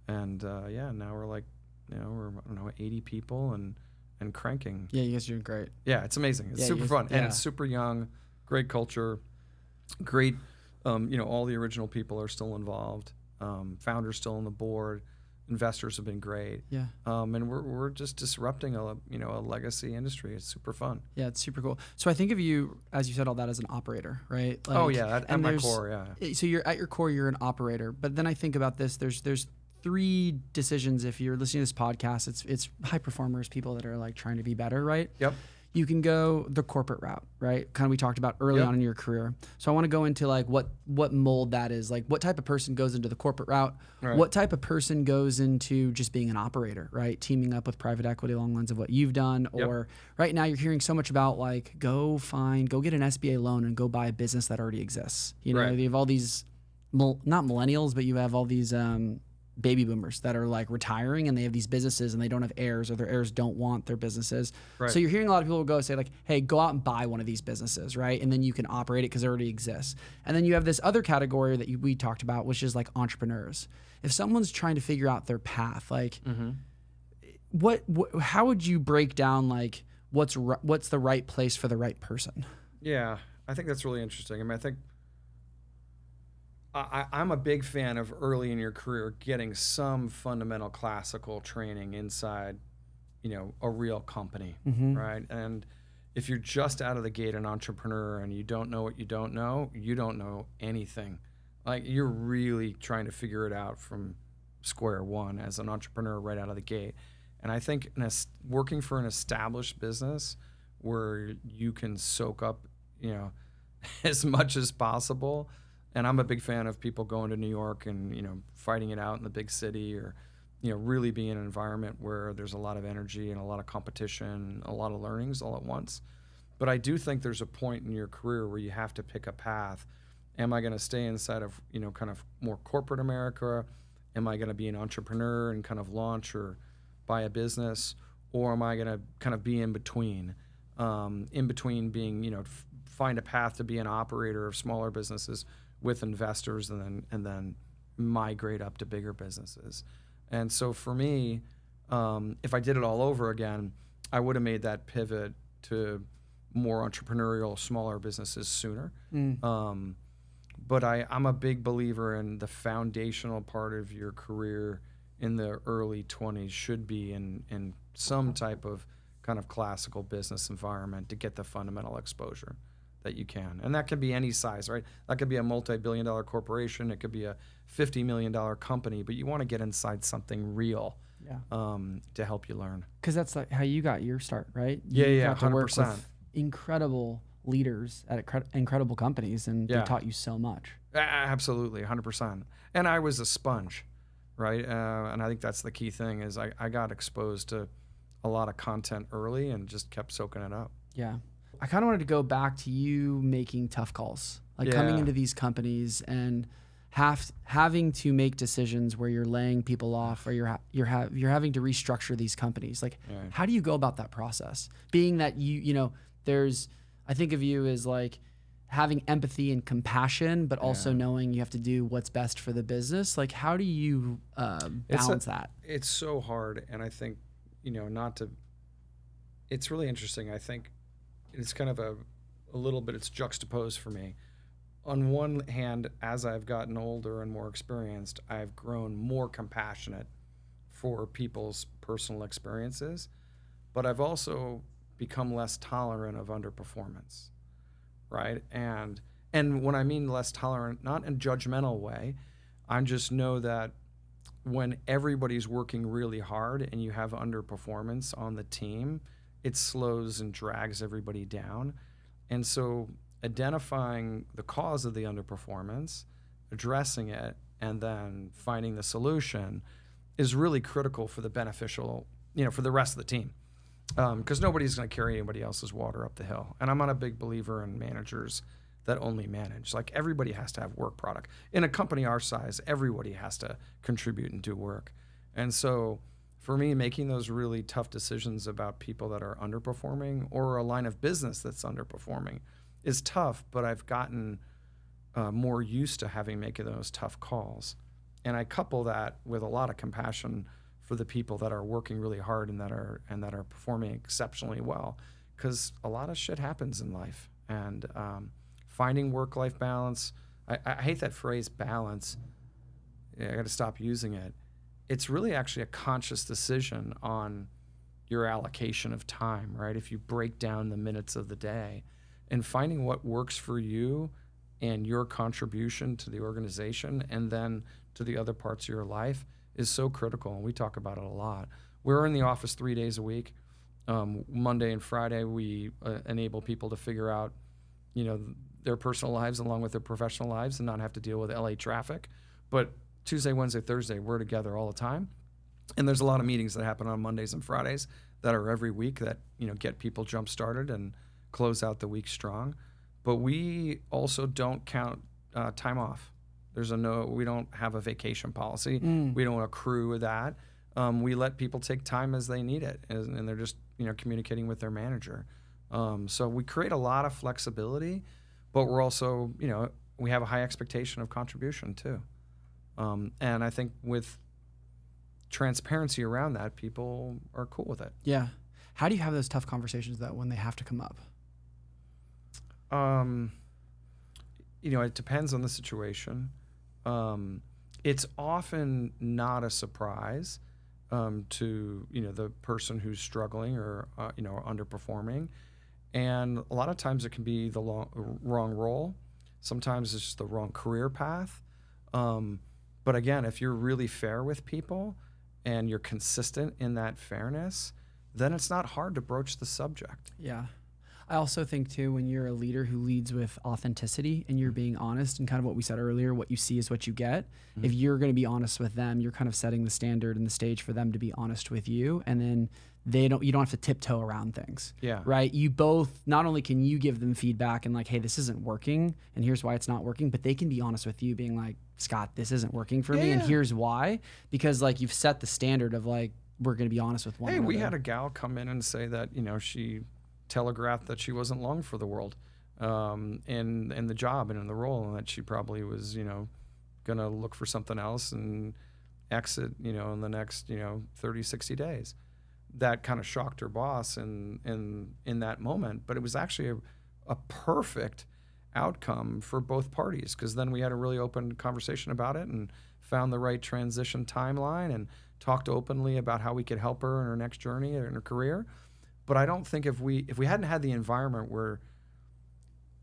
and now we're like, we're 80 people and cranking. Yeah, you guys are doing great. Yeah, it's amazing. It's super fun, and it's super young. Great culture, great. All the original people are still involved. Founders still on the board. Investors have been great. Yeah. And we're just disrupting a legacy industry. It's super fun. Yeah, it's super cool. So I think of you, as you said all that, as an operator, right? Like, at my core, yeah. So you're at your core, you're an operator. But then I think about this. There's 3 decisions. If you're listening to this podcast, it's high performers, people that are like trying to be better, right? Yep. You can go the corporate route, right? Kind of we talked about early on in your career. So I want to go into like what mold that is. Like what type of person goes into the corporate route? Right. What type of person goes into just being an operator, right? Teaming up with private equity along the lines of what you've done. Or right now you're hearing so much about like go get an SBA loan and go buy a business that already exists. You have all these, not millennials, but you have all these baby boomers that are like retiring and they have these businesses and they don't have heirs or their heirs don't want their businesses. Right. So you're hearing a lot of people go say like, hey, go out and buy one of these businesses, right? And then you can operate it because it already exists. And then you have this other category that we talked about, which is like entrepreneurs. If someone's trying to figure out their path, like how would you break down like what's the right place for the right person? Yeah, I think that's really interesting. I mean, I think I'm a big fan of early in your career getting some fundamental classical training inside, a real company, right? And if you're just out of the gate an entrepreneur and you don't know what you don't know anything. Like you're really trying to figure it out from square one as an entrepreneur right out of the gate. And I think working for an established business where you can soak up, as much as possible. And I'm a big fan of people going to New York and, fighting it out in the big city or, really being in an environment where there's a lot of energy and a lot of competition, a lot of learnings all at once. But I do think there's a point in your career where you have to pick a path. Am I going to stay inside of, kind of more corporate America? Am I going to be an entrepreneur and kind of launch or buy a business? Or am I going to kind of be in between being, find a path to be an operator of smaller businesses with investors and then migrate up to bigger businesses. And so for me, if I did it all over again, I would have made that pivot to more entrepreneurial, smaller businesses sooner. Mm. But I'm a big believer in the foundational part of your career in the early 20s should be in some type of kind of classical business environment to get the fundamental exposure that you can. And that could be any size, right? That could be a multi-billion-dollar corporation. It could be a $50 million company, but you want to get inside something real to help you learn. Because that's like how you got your start, right? Yeah, You yeah, got to work 100%. with incredible leaders at incredible companies, and they taught you so much. Absolutely, 100%. And I was a sponge, right? And I think that's the key thing is I got exposed to a lot of content early and just kept soaking it up. Yeah. I kind of wanted to go back to you making tough calls, like coming into these companies and having to make decisions where you're laying people off, or you're having to restructure these companies. Like, how do you go about that process? Being that I think of you as like having empathy and compassion, but also knowing you have to do what's best for the business. Like, how do you balance that? It's so hard, and I think it's really interesting. I think it's kind of a little bit, it's juxtaposed for me. On one hand, as I've gotten older and more experienced, I've grown more compassionate for people's personal experiences, but I've also become less tolerant of underperformance, right? And when I mean less tolerant, not in a judgmental way, I just know that when everybody's working really hard and you have underperformance on the team, it slows and drags everybody down. And so identifying the cause of the underperformance, addressing it, and then finding the solution is really critical for the beneficial, for the rest of the team. Because nobody's going to carry anybody else's water up the hill. And I'm not a big believer in managers that only manage. Like, everybody has to have work product. In a company our size, everybody has to contribute and do work. And so for me, making those really tough decisions about people that are underperforming or a line of business that's underperforming is tough, but I've gotten more used to making those tough calls. And I couple that with a lot of compassion for the people that are working really hard and that are performing exceptionally well, because a lot of shit happens in life. And finding work-life balance, I hate that phrase balance. I got to stop using it. It's really actually a conscious decision on your allocation of time, right? If you break down the minutes of the day and finding what works for you and your contribution to the organization and then to the other parts of your life is so critical. And we talk about it a lot. We're in the office 3 days a week. Monday and Friday, we enable people to figure out, their personal lives along with their professional lives and not have to deal with LA traffic. But Tuesday, Wednesday, Thursday, we're together all the time. And there's a lot of meetings that happen on Mondays and Fridays that are every week that, get people jump started and close out the week strong. But we also don't count time off. We don't have a vacation policy. We don't accrue that. We let people take time as they need it, and they're just, communicating with their manager. So we create a lot of flexibility, but we're also, we have a high expectation of contribution too. And I think with transparency around that, people are cool with it. Yeah. How do you have those tough conversations though when they have to come up? It depends on the situation. It's often not a surprise to the person who's struggling or underperforming, and a lot of times it can be the wrong role. Sometimes it's just the wrong career path. But again, if you're really fair with people and you're consistent in that fairness, then it's not hard to broach the subject. Yeah. I also think too, when you're a leader who leads with authenticity and you're being honest and kind of what we said earlier, what you see is what you get. Mm-hmm. If you're going to be honest with them, you're kind of setting the standard and the stage for them to be honest with you. And then you don't have to tiptoe around things. Yeah. Right. You both, not only can you give them feedback and like, hey, this isn't working and here's why it's not working, but they can be honest with you being like, Scott, this isn't working for me and here's why, because like you've set the standard of like, we're going to be honest with one another. Hey, we had a gal come in and say that, she telegraphed that she wasn't long for the world in the job and in the role, and that she probably was, going to look for something else and exit, in the next, 30, 60 days. that kind of shocked her boss in that moment. But it was actually a perfect outcome for both parties, because then we had a really open conversation about it and found the right transition timeline and talked openly about how we could help her in her next journey in her career. But I don't think if we hadn't had the environment where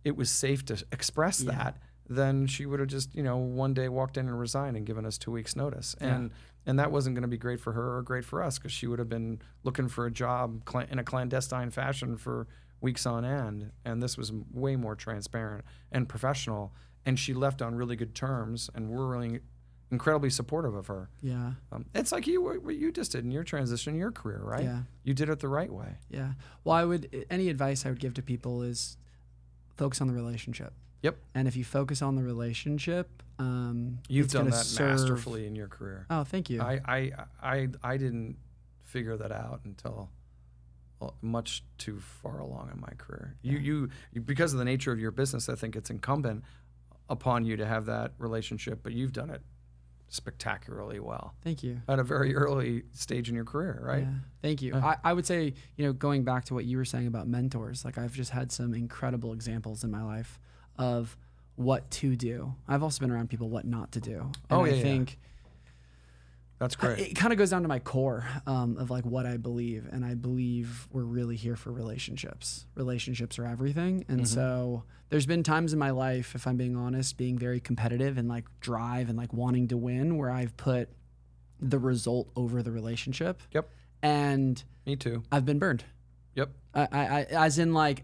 it was safe to express that, then she would have just, one day walked in and resigned and given us 2 weeks notice. And that wasn't going to be great for her or great for us, because she would have been looking for a job in a clandestine fashion for weeks on end. And this was way more transparent and professional. And she left on really good terms, and we're really incredibly supportive of her. Yeah. It's like what you just did in your transition in your career, right? Yeah. You did it the right way. Yeah. Well, any advice I would give to people is focus on the relationship. Yep. And if you focus on the relationship, you've done that masterfully in your career. Oh, thank you. I didn't figure that out until much too far along in my career. Yeah. You because of the nature of your business, I think it's incumbent upon you to have that relationship, but you've done it spectacularly well. Thank you. At a very early stage in your career, right? Yeah. Thank you. I would say, going back to what you were saying about mentors, like I've just had some incredible examples in my life of what to do. I've also been around people what not to do. And I think that's great. It kind of goes down to my core of like what I believe. And I believe we're really here for relationships. Relationships are everything. And so there's been times in my life, if I'm being honest, being very competitive and like drive and like wanting to win, where I've put the result over the relationship. Yep. And me too. I've been burned. Yep. I as in like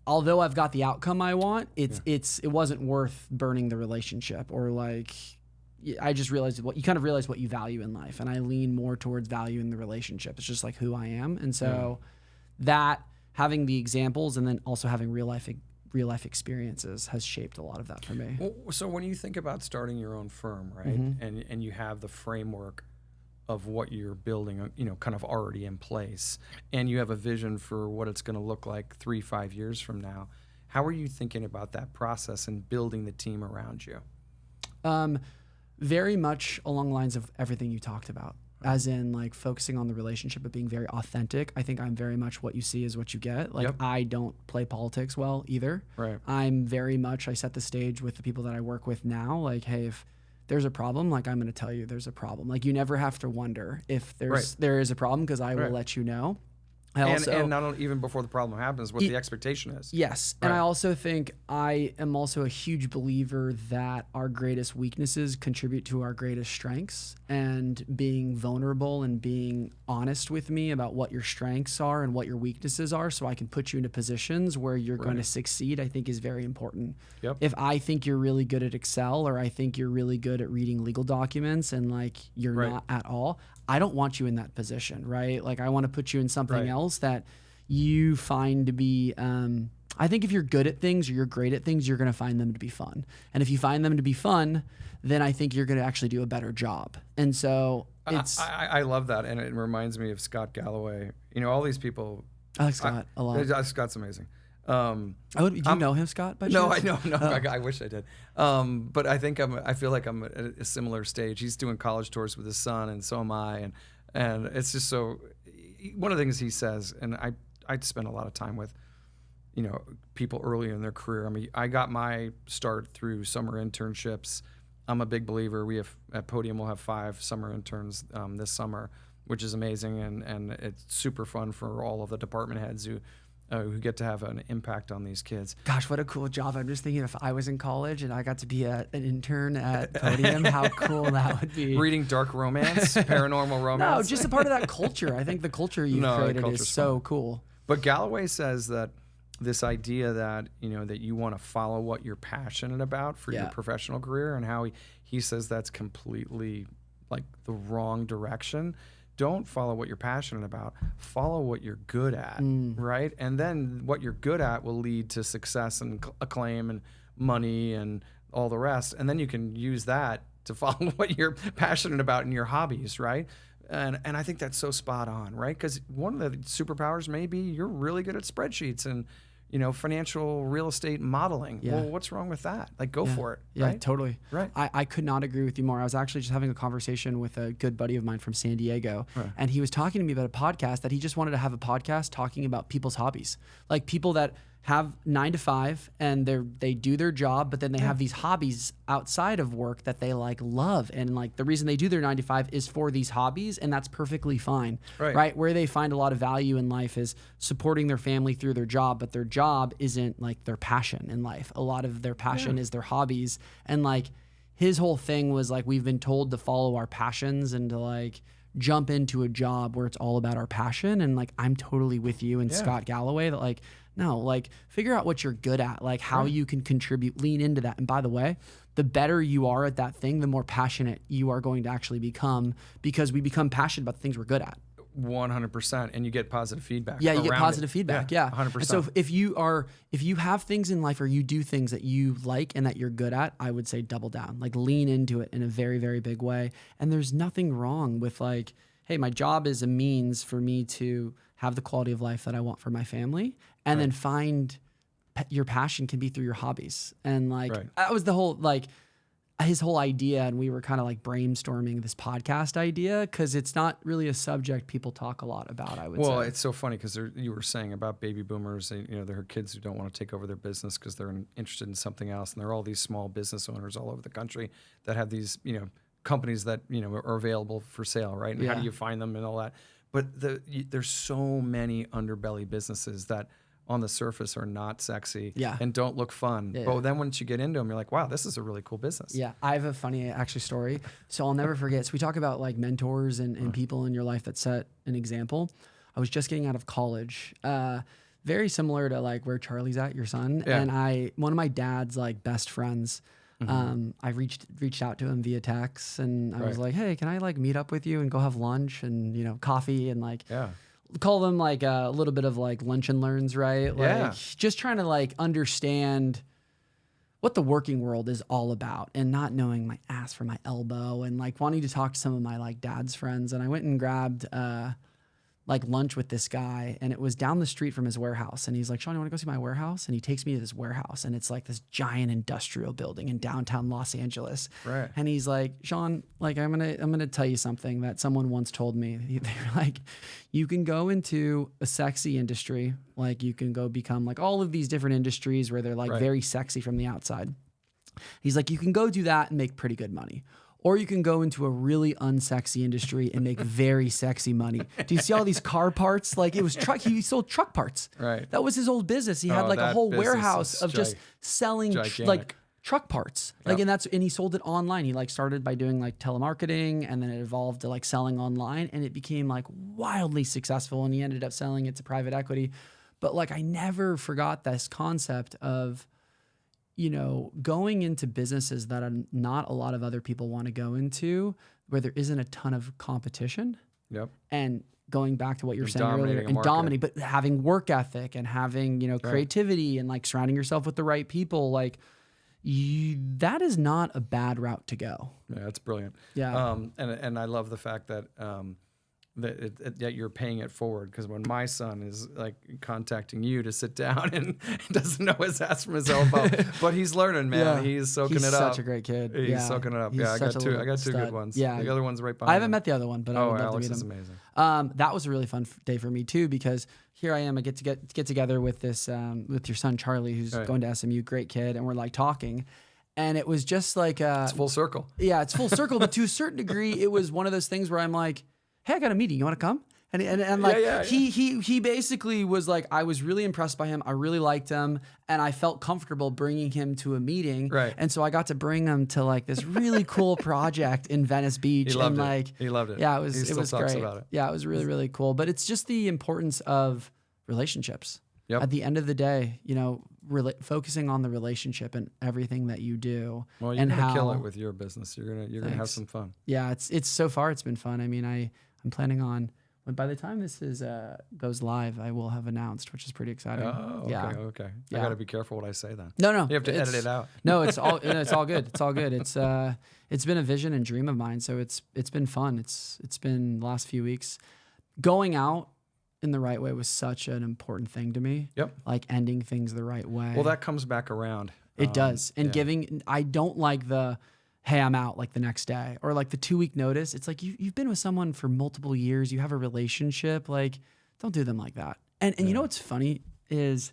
although I've got the outcome I want, it wasn't worth burning the relationship, or like I just realized you kind of realize what you value in life, and I lean more towards value in the relationship. It's just like who I am, and so that having the examples and then also having real life experiences has shaped a lot of that for me. Well, so when you think about starting your own firm, right, and you have the framework of what you're building, kind of already in place, and you have a vision for what it's going to look like 3-5 years from now, how are you thinking about that process and building the team around you? Very much along the lines of everything you talked about, as in like focusing on the relationship but being very authentic. I think I'm very much what you see is what you get. Like I don't play politics well either. Right. I'm very much, I set the stage with the people that I work with now. Like, hey, if there's a problem, like I'm going to tell you there's a problem. Like you never have to wonder if there is a problem, because I will let you know. And not even before the problem happens, what the expectation is. Yes. Right. And I also think I am also a huge believer that our greatest weaknesses contribute to our greatest strengths, and being vulnerable and being honest with me about what your strengths are and what your weaknesses are, so I can put you into positions where you're going to succeed, I think is very important. Yep. If I think you're really good at Excel, or I think you're really good at reading legal documents and like you're not at all, I don't want you in that position, right? Like I want to put you in something else that you find to be, I think if you're good at things or you're great at things, you're going to find them to be fun. And if you find them to be fun, then I think you're going to actually do a better job. And so it's... I love that. And it reminds me of Scott Galloway. All these people... I like Scott a lot. Scott's amazing. Do you know him, Scott? By no, chance? No. I wish I did. But I think I feel like I'm at a similar stage. He's doing college tours with his son, and so am I. And it's just so. One of the things he says, and I spend a lot of time with, people early in their career. I mean, I got my start through summer internships. I'm a big believer. At Podium we'll have 5 summer interns this summer, which is amazing, and it's super fun for all of the department heads who get to have an impact on these kids. Gosh, what a cool job. I'm just thinking if I was in college and I got to be an intern at Podium, how cool that would be. Reading dark romance, paranormal romance. No, just a part of that culture. I think the culture you've created is so cool. But Galloway says that this idea that, that you want to follow what you're passionate about for your professional career, and how he says that's completely like the wrong direction. Don't follow what you're passionate about. Follow what you're good at, right? And then what you're good at will lead to success and acclaim and money and all the rest. And then you can use that to follow what you're passionate about in your hobbies, right? And I think that's so spot on, right? Because one of the superpowers may be you're really good at spreadsheets, and financial real estate modeling. Yeah. Well, what's wrong with that? Like, go for it. Yeah, right? totally. Right. I could not agree with you more. I was actually just having a conversation with a good buddy of mine from San Diego, Right. and he was talking to me about a podcast that he just wanted to have a podcast talking about people's hobbies, like people that have 9 to 5 and they do their job, but then they have these hobbies outside of work that they like love. And like the reason they do their 9 to 5 is for these hobbies, and that's perfectly fine. Right. Where they find a lot of value in life is supporting their family through their job, but their job isn't like their passion in life. A lot of their passion is their hobbies. And like his whole thing was like, we've been told to follow our passions and to like jump into a job where it's all about our passion. And like, I'm totally with you and Scott Galloway that like, no, like figure out what you're good at, like how you can contribute, lean into that. And by the way, the better you are at that thing, the more passionate you are going to actually become, because we become passionate about the things we're good at. 100%. And you get positive feedback. Yeah, you get positive feedback. Yeah. 100%. And so if you have things in life or you do things that you like and that you're good at, I would say double down, like lean into it in a very, very big way. And there's nothing wrong with like, hey, my job is a means for me to have the quality of life that I want for my family, and then find your passion can be through your hobbies. And like, that was the whole, like his whole idea. And we were kind of like brainstorming this podcast idea, cause it's not really a subject people talk a lot about, I would say. Well, it's so funny because you were saying about baby boomers, and there are kids who don't want to take over their business because they're interested in something else. And there are all these small business owners all over the country that have these, companies that, are available for sale. Right. And how do you find them and all that? But there's so many underbelly businesses that on the surface are not sexy and don't look fun. But then once you get into them, you're like, wow, this is a really cool business. Yeah. I have a funny actually story. So I'll never forget. So we talk about like mentors and people in your life that set an example. I was just getting out of college, very similar to like where Charlie's at, your son. Yeah. And one of my dad's like best friends, I reached out to him via text, and I was like, hey, can I like meet up with you and go have lunch and, coffee and like, call them like a little bit of like lunch and learns, right? Like just trying to like understand what the working world is all about and not knowing my ass from my elbow and like wanting to talk to some of my like dad's friends. And I went and grabbed like lunch with this guy, and it was down the street from his warehouse. And he's like, Sean, you want to go see my warehouse? And he takes me to this warehouse, and it's like this giant industrial building in downtown Los Angeles. Right. And he's like, Sean, like I'm gonna tell you something that someone once told me. They were like, you can go into a sexy industry, like you can go become like all of these different industries where they're like very sexy from the outside. He's like, you can go do that and make pretty good money. Or you can go into a really unsexy industry and make very sexy money. Do you see all these car parts? Like it was he sold truck parts. Right. That was his old business. He had like a whole warehouse of just selling like truck parts. Like, and he sold it online. He like started by doing like telemarketing, and then it evolved to like selling online, and it became like wildly successful, and he ended up selling it to private equity. But like, I never forgot this concept of, going into businesses that not a lot of other people want to go into, where there isn't a ton of competition. Yep. And going back to what you were saying earlier, and dominating, but having work ethic and having, creativity and like surrounding yourself with the right people, like that is not a bad route to go. Yeah, that's brilliant. Yeah. And I love the fact that, that you're paying it forward, because when my son is like contacting you to sit down and doesn't know his ass from his elbow, but he's learning, man. He's soaking it up. He's such a great kid. He's soaking it up. I got two good ones. Yeah, the other one's right behind. I haven't met the other one, but I would love Alex to meet him. is amazing. That was a really fun day for me too, because here I am. I get together with this with your son Charlie, who's going to SMU. Great kid, and we're like talking. And it was just like it's full circle. Yeah, it's full circle, but to a certain degree, it was one of those things where I'm like, hey, I got a meeting. You want to come? And like he basically was like, I was really impressed by him. I really liked him, and I felt comfortable bringing him to a meeting. Right. And so I got to bring him to like this really cool project in Venice Beach. He loved it. He loved it. Yeah, it was great. About it. Yeah, it was really, really cool. But it's just the importance of relationships. Yep. At the end of the day, focusing on the relationship and everything that you do. Well, you're gonna kill it with your business. You're gonna have some fun. Yeah, it's so far it's been fun. I mean, I'm planning on. But by the time this goes live, I will have announced, which is pretty exciting. Oh, okay, okay. Yeah. I got to be careful what I say then. No, you have to edit it out. No, it's all good. It's all good. It's been a vision and dream of mine, so it's been fun. It's been the last few weeks going out in the right way was such an important thing to me. Yep. Like ending things the right way. Well, that comes back around. It does. And yeah. I don't like hey, I'm out like the next day, or like the 2-week notice. It's like you've been with someone for multiple years. You have a relationship. Like, don't do them like that. And you know what's funny is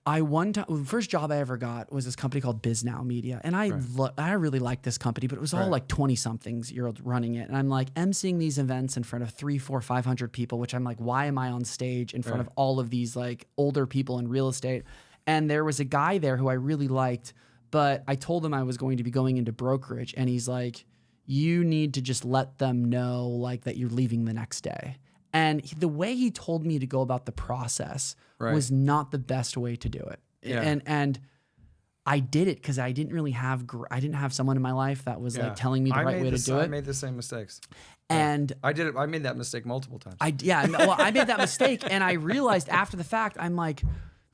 the first job I ever got was this company called BizNow Media. And I really liked this company, but it was all like 20-somethings-year-olds running it. And I'm like emceeing these events in front of 300, 400, 500 people, which I'm like, why am I on stage in front of all of these like older people in real estate? And there was a guy there who I really liked, but I told him I was going to be going into brokerage. And he's like, you need to just let them know like that you're leaving the next day. And the way he told me to go about the process was not the best way to do it. Yeah. And I did it because I didn't really have someone in my life that was like telling me the right way to do it. I made the same mistakes. And I did it. I made that mistake multiple times. I made that mistake, and I realized after the fact, I'm like,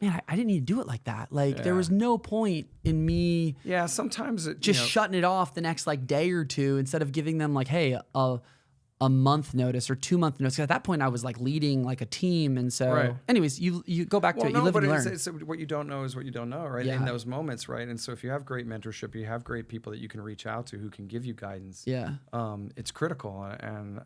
man, I didn't need to do it like that. Like there was no point in me. Yeah, sometimes shutting it off the next like day or two instead of giving them like, hey, a month notice or 2-month notice. 'Cause at that point I was like leading like a team. And so anyways, you go back to it. You live and you learn. It's what you don't know is what you don't know, right? In those moments, right? And so if you have great mentorship, you have great people that you can reach out to who can give you guidance. Yeah. It's critical. And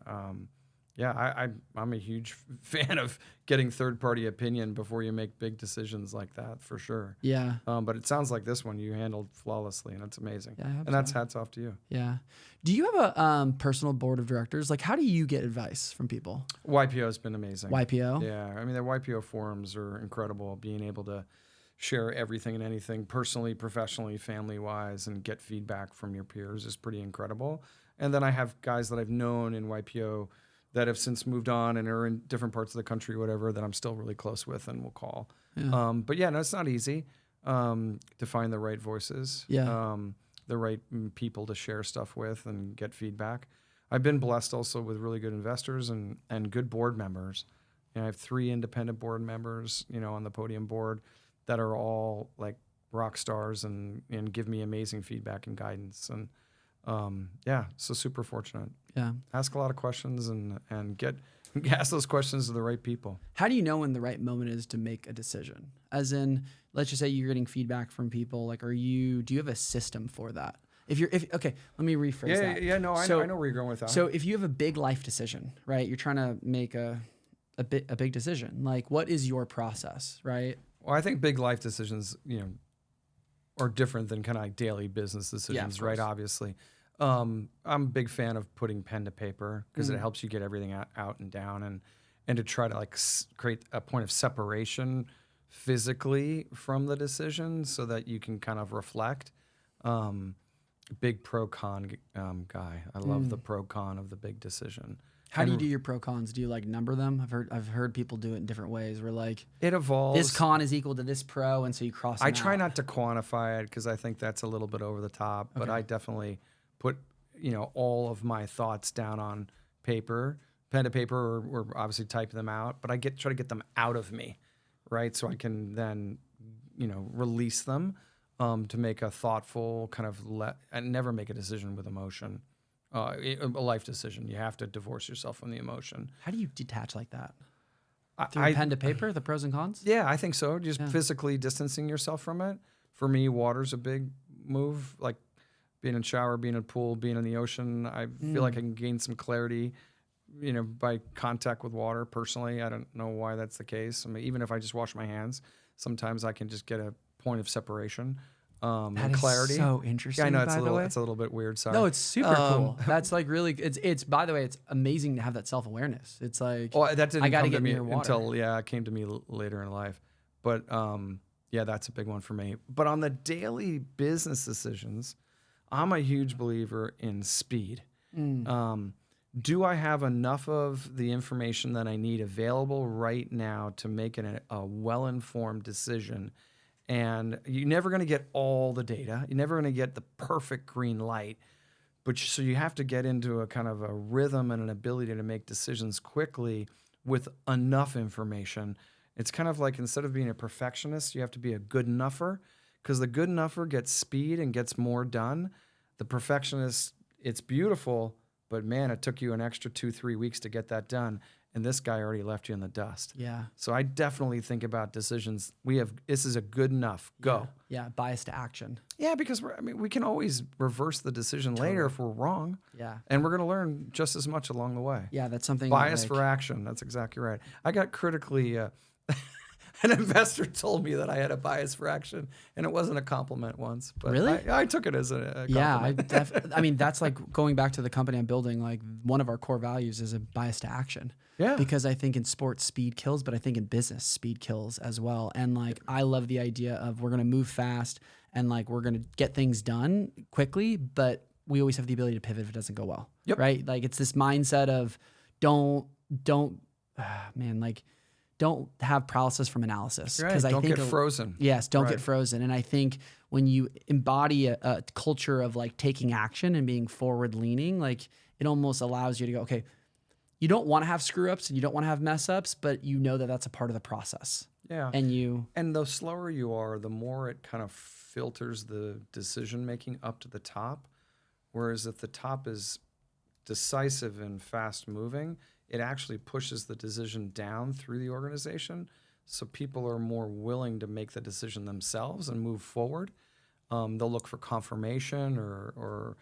I'm a huge fan of getting third-party opinion before you make big decisions like that, for sure. Yeah. But it sounds like this one you handled flawlessly, and it's amazing. Yeah, I hope and that's so. hats off to you. Yeah. Do you have a personal board of directors? Like, how do you get advice from people? YPO has been amazing. YPO? Yeah. I mean, the YPO forums are incredible, being able to share everything and anything personally, professionally, family-wise, and get feedback from your peers is pretty incredible. And then I have guys that I've known in YPO that have since moved on and are in different parts of the country, whatever, that I'm still really close with and will call. Yeah. But yeah, no, it's not easy to find the right voices, the right people to share stuff with and get feedback. I've been blessed also with really good investors and good board members. You know, I have 3 independent board members, on the podium board that are all like rock stars and give me amazing feedback and guidance. And so super fortunate. Yeah. Ask a lot of questions and ask those questions to the right people. How do you know when the right moment is to make a decision? As in, let's just say you're getting feedback from people. Like, do you have a system for that? Okay, let me rephrase that. Yeah, no, I know where you're going with that. So if you have a big life decision, right? You're trying to make a big decision. Like, what is your process, right? Well, I think big life decisions, are different than kind of like daily business decisions, right? Obviously. I'm a big fan of putting pen to paper because it helps you get everything out and down and to try to like create a point of separation physically from the decision so that you can kind of reflect. Big pro con guy. I love the pro con of the big decision. How do you do your pro cons? Do you like number them? I've heard people do it in different ways where like it evolves. This con is equal to this pro, and so you cross them I try out. not to quantify it because I think that's a little bit over the top, but I definitely put all of my thoughts down on paper, pen to paper, or obviously type them out, but I try to get them out of me, right? So I can then release them to make a thoughtful kind of and never make a decision with emotion. A life decision. You have to divorce yourself from the emotion. How do you detach like that? Through pen to paper, the pros and cons? Yeah, I think so. Just physically distancing yourself from it. For me, water's a big move. Like being in a shower, being in a pool, being in the ocean. I feel like I can gain some clarity, by contact with water personally. I don't know why that's the case. I mean, even if I just wash my hands, sometimes I can just get a point of separation. That is clarity. So interesting. Yeah, I know it's a little bit weird. Sorry. No, it's super cool. That's like really. It's by the way, it's amazing to have that self awareness. It's like that didn't come to me until it came to me later in life. But that's a big one for me. But on the daily business decisions, I'm a huge believer in speed. Do I have enough of the information that I need available right now to make a well-informed decision? And you're never going to get all the data. You're never going to get the perfect green light. So you have to get into a kind of a rhythm and an ability to make decisions quickly with enough information. It's kind of like instead of being a perfectionist, you have to be a good enougher because the good enougher gets speed and gets more done. The perfectionist, it's beautiful, but man, it took you an extra 2-3 weeks to get that done. and this guy already left you in the dust. Yeah. So I definitely think about decisions. This is a good enough. Go. Yeah. Bias to action. Yeah, because we can always reverse the decision later if we're wrong. Yeah. And we're going to learn just as much along the way. Yeah. That's something. Bias for action. That's exactly right. I got critically, an investor told me that I had a bias for action, and it wasn't a compliment once. But Really? I took it as a Yeah. compliment. I mean, that's like going back to the company I'm building. Like one of our core values is a bias to action. Yeah. Because I think in sports speed kills, but I think in business speed kills as well. And like I love the idea of we're gonna move fast and like we're gonna get things done quickly, but we always have the ability to pivot if it doesn't go well. Yep. Right? Like it's this mindset of don't have paralysis from analysis. Right. Because Don't think get frozen. Yes, don't Right. get frozen. And I think when you embody a culture of like taking action and being forward leaning, like it almost allows you to go, okay, you don't want to have screw ups and you don't want to have mess ups, but you know that that's a part of the process. Yeah. And the slower you are, the more it kind of filters the decision making up to the top. Whereas if the top is decisive and fast moving, it actually pushes the decision down through the organization. So people are more willing to make the decision themselves and move forward. They'll look for confirmation or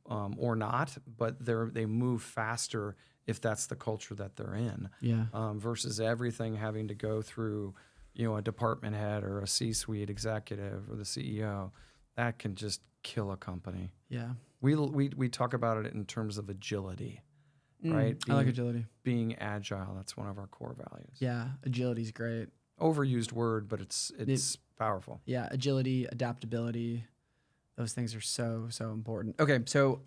not, but they move faster if that's the culture that they're in. Yeah. Versus everything having to go through, a department head or a C-suite executive or the CEO. That can just kill a company. Yeah. We talk about it in terms of agility, right? I like agility. Being agile, that's one of our core values. Yeah. Agility is great. Overused word, but it's powerful. Yeah. Agility, adaptability. Those things are so, so important. Okay. So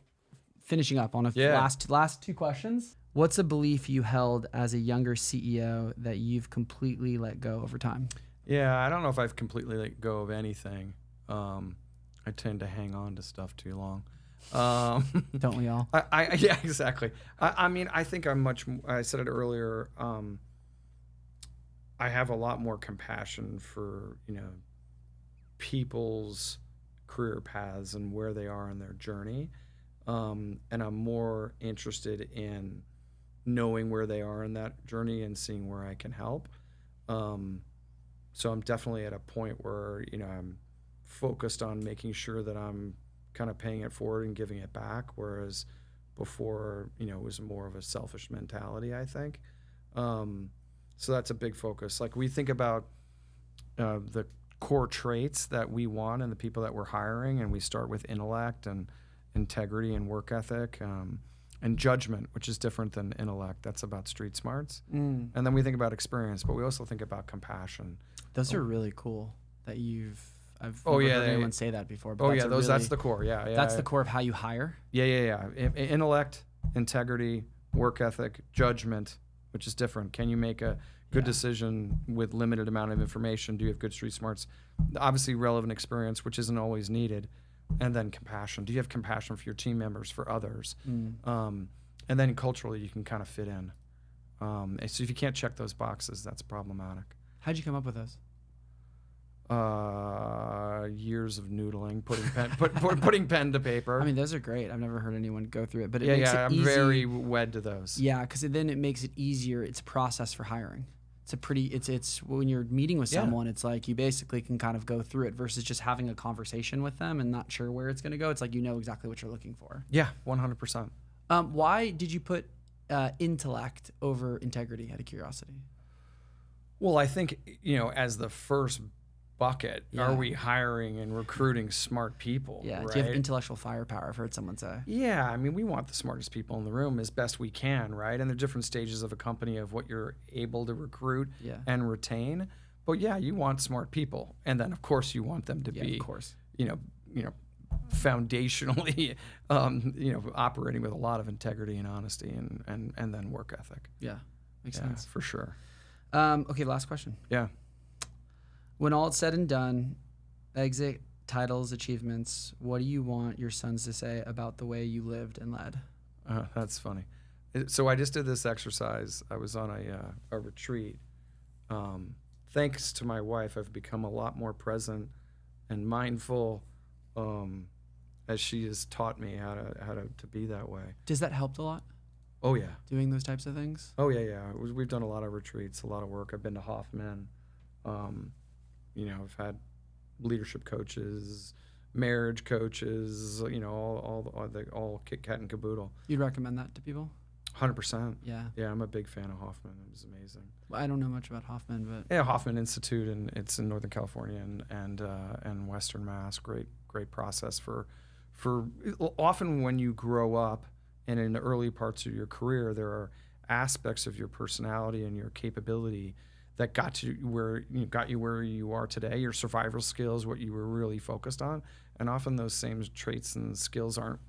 finishing up on last two questions. What's a belief you held as a younger CEO that you've completely let go over time? Yeah, I don't know if I've completely let go of anything. I tend to hang on to stuff too long. Don't we all? Yeah, exactly. I think I said it earlier. I have a lot more compassion for, people's career paths and where they are in their journey. And I'm more interested in knowing where they are in that journey and seeing where I can help. So I'm definitely at a point where, I'm focused on making sure that I'm kind of paying it forward and giving it back. Whereas before, it was more of a selfish mentality, I think. So that's a big focus. Like we think about the core traits that we want and the people that we're hiring, and we start with intellect and integrity and work ethic, and judgment, which is different than intellect. That's about street smarts. And then we think about experience, but we also think about compassion. Those are really cool that I've never heard anyone say that before. But that's the core. Yeah. That's the core of how you hire. Yeah. Intellect, integrity, work ethic, judgment, which is different. Can you make a good decision with limited amount of information? Do you have good street smarts? Obviously relevant experience, which isn't always needed. And then compassion. Do you have compassion for your team members, for others? And then culturally, you can kind of fit in. So if you can't check those boxes, that's problematic. How'd you come up with those? Years of noodling, putting pen to paper. I mean, those are great. I've never heard anyone go through it, but it makes it easy. I'm very wed to those. Yeah, because then it makes it easier. It's a process for hiring. It's when you're meeting with someone, it's like you basically can kind of go through it versus just having a conversation with them and not sure where it's going to go. It's like you know exactly what you're looking for. Yeah, 100%. Why did you put intellect over integrity, out of curiosity? Well, I think, as the first bucket, are we hiring and recruiting smart people? Yeah. Right? Do you have intellectual firepower? I've heard someone say. Yeah. I mean, we want the smartest people in the room as best we can, right? And there are different stages of a company of what you're able to recruit and retain. But yeah, you want smart people. And then, of course, you want them to be, foundationally, operating with a lot of integrity and honesty and then work ethic. Yeah. Makes sense. For sure. Okay. Last question. Yeah. When all is said and done, exit, titles, achievements, what do you want your sons to say about the way you lived and led? That's funny. So I just did this exercise. I was on a retreat. Thanks to my wife, I've become a lot more present and mindful, as she has taught me how to be that way. Does that help a lot? Oh yeah. doing those types of things? Oh yeah. We've done a lot of retreats, a lot of work. I've been to Hoffman. I've had leadership coaches, marriage coaches. All kit kat and caboodle. You'd recommend that to people? 100%. Yeah. Yeah, I'm a big fan of Hoffman. It was amazing. Well, I don't know much about Hoffman, but Yeah, Hoffman Institute, and it's in Northern California and Western Mass. Great process for often when you grow up and in the early parts of your career, there are aspects of your personality and your capability that got you where you are today. Your survival skills, what you were really focused on, and often those same traits and skills aren't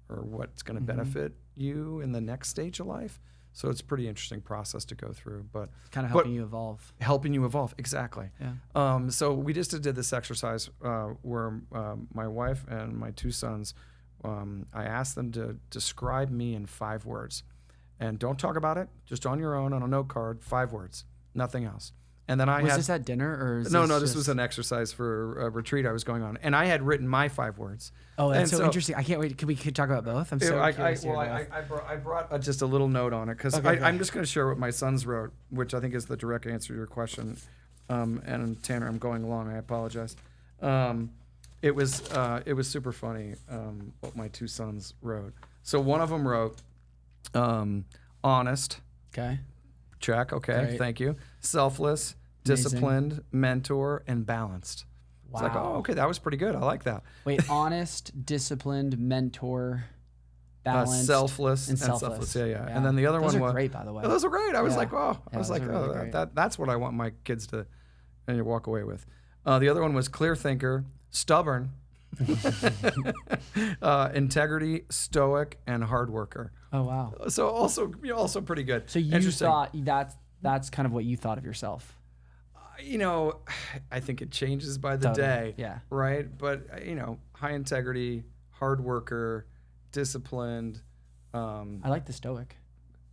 or what's going to benefit you in the next stage of life. So it's a pretty interesting process to go through, but kind of helping you evolve. Helping you evolve, exactly. Yeah. So we just did this exercise where my wife and my 2 sons, I asked them to describe me in 5 words, and don't talk about it. Just on your own on a note card, 5 words, nothing else. And then was this at dinner or? This was an exercise for a retreat I was going on, and I had written my 5 words. Oh, that's so interesting! I can't wait. Can we talk about both? I'm so curious. I brought just a little note on it because I'm just going to share what my sons wrote, which I think is the direct answer to your question. And Tanner, I'm going along. I apologize. It was super funny what my 2 sons wrote. So one of them wrote, honest. Okay. Check. Okay. Great. Thank you. Selfless. Amazing. Disciplined, mentor, and balanced. Wow. It's like, oh, okay, that was pretty good. I like that. Wait, honest, disciplined, mentor, balanced, selfless, and selfless. Yeah. And then the other those one are was great, by the way. Those are great. I was like, that's what I want my kids to walk away with. The other one was clear thinker, stubborn, integrity, stoic, and hard worker. Oh wow. So also pretty good. So you thought that's kind of what you thought of yourself. I think it changes by the day. Yeah. Right. But high integrity, hard worker, disciplined. I like the stoic.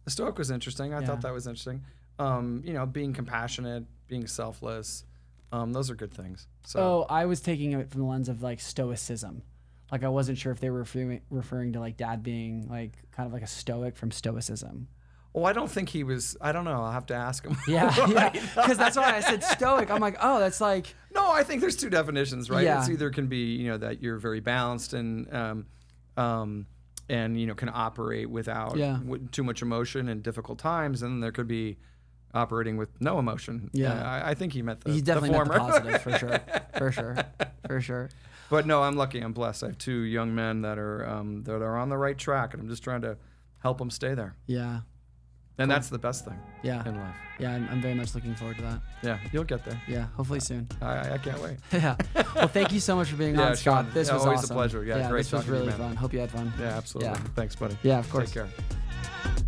The stoic was interesting. I thought that was interesting. Being compassionate, being selfless. Those are good things. So I was taking it from the lens of like stoicism. Like I wasn't sure if they were referring to like dad being like kind of like a stoic from stoicism. Oh, I don't think he was. I don't know. I'll have to ask him. Yeah. Because that's why I said stoic. I'm like, oh, that's like. No, I think there's 2 definitions, right? Yeah. It's either can be, that you're very balanced and can operate without too much emotion in difficult times, and there could be operating with no emotion. Yeah. I think he meant the He definitely former. meant the positive, for sure. But no, I'm lucky. I'm blessed. I have 2 young men that are on the right track, and I'm just trying to help them stay there. Yeah. And that's the best thing in life. Yeah, I'm very much looking forward to that. Yeah, you'll get there. Yeah, hopefully soon. I can't wait. Yeah. Well, thank you so much for being on, Scott. Sean, This was always awesome. a pleasure. Yeah, great this was talking to you, really man. fun. Hope you had fun. Yeah, absolutely. Yeah. Thanks, buddy. Yeah, of course. Take care.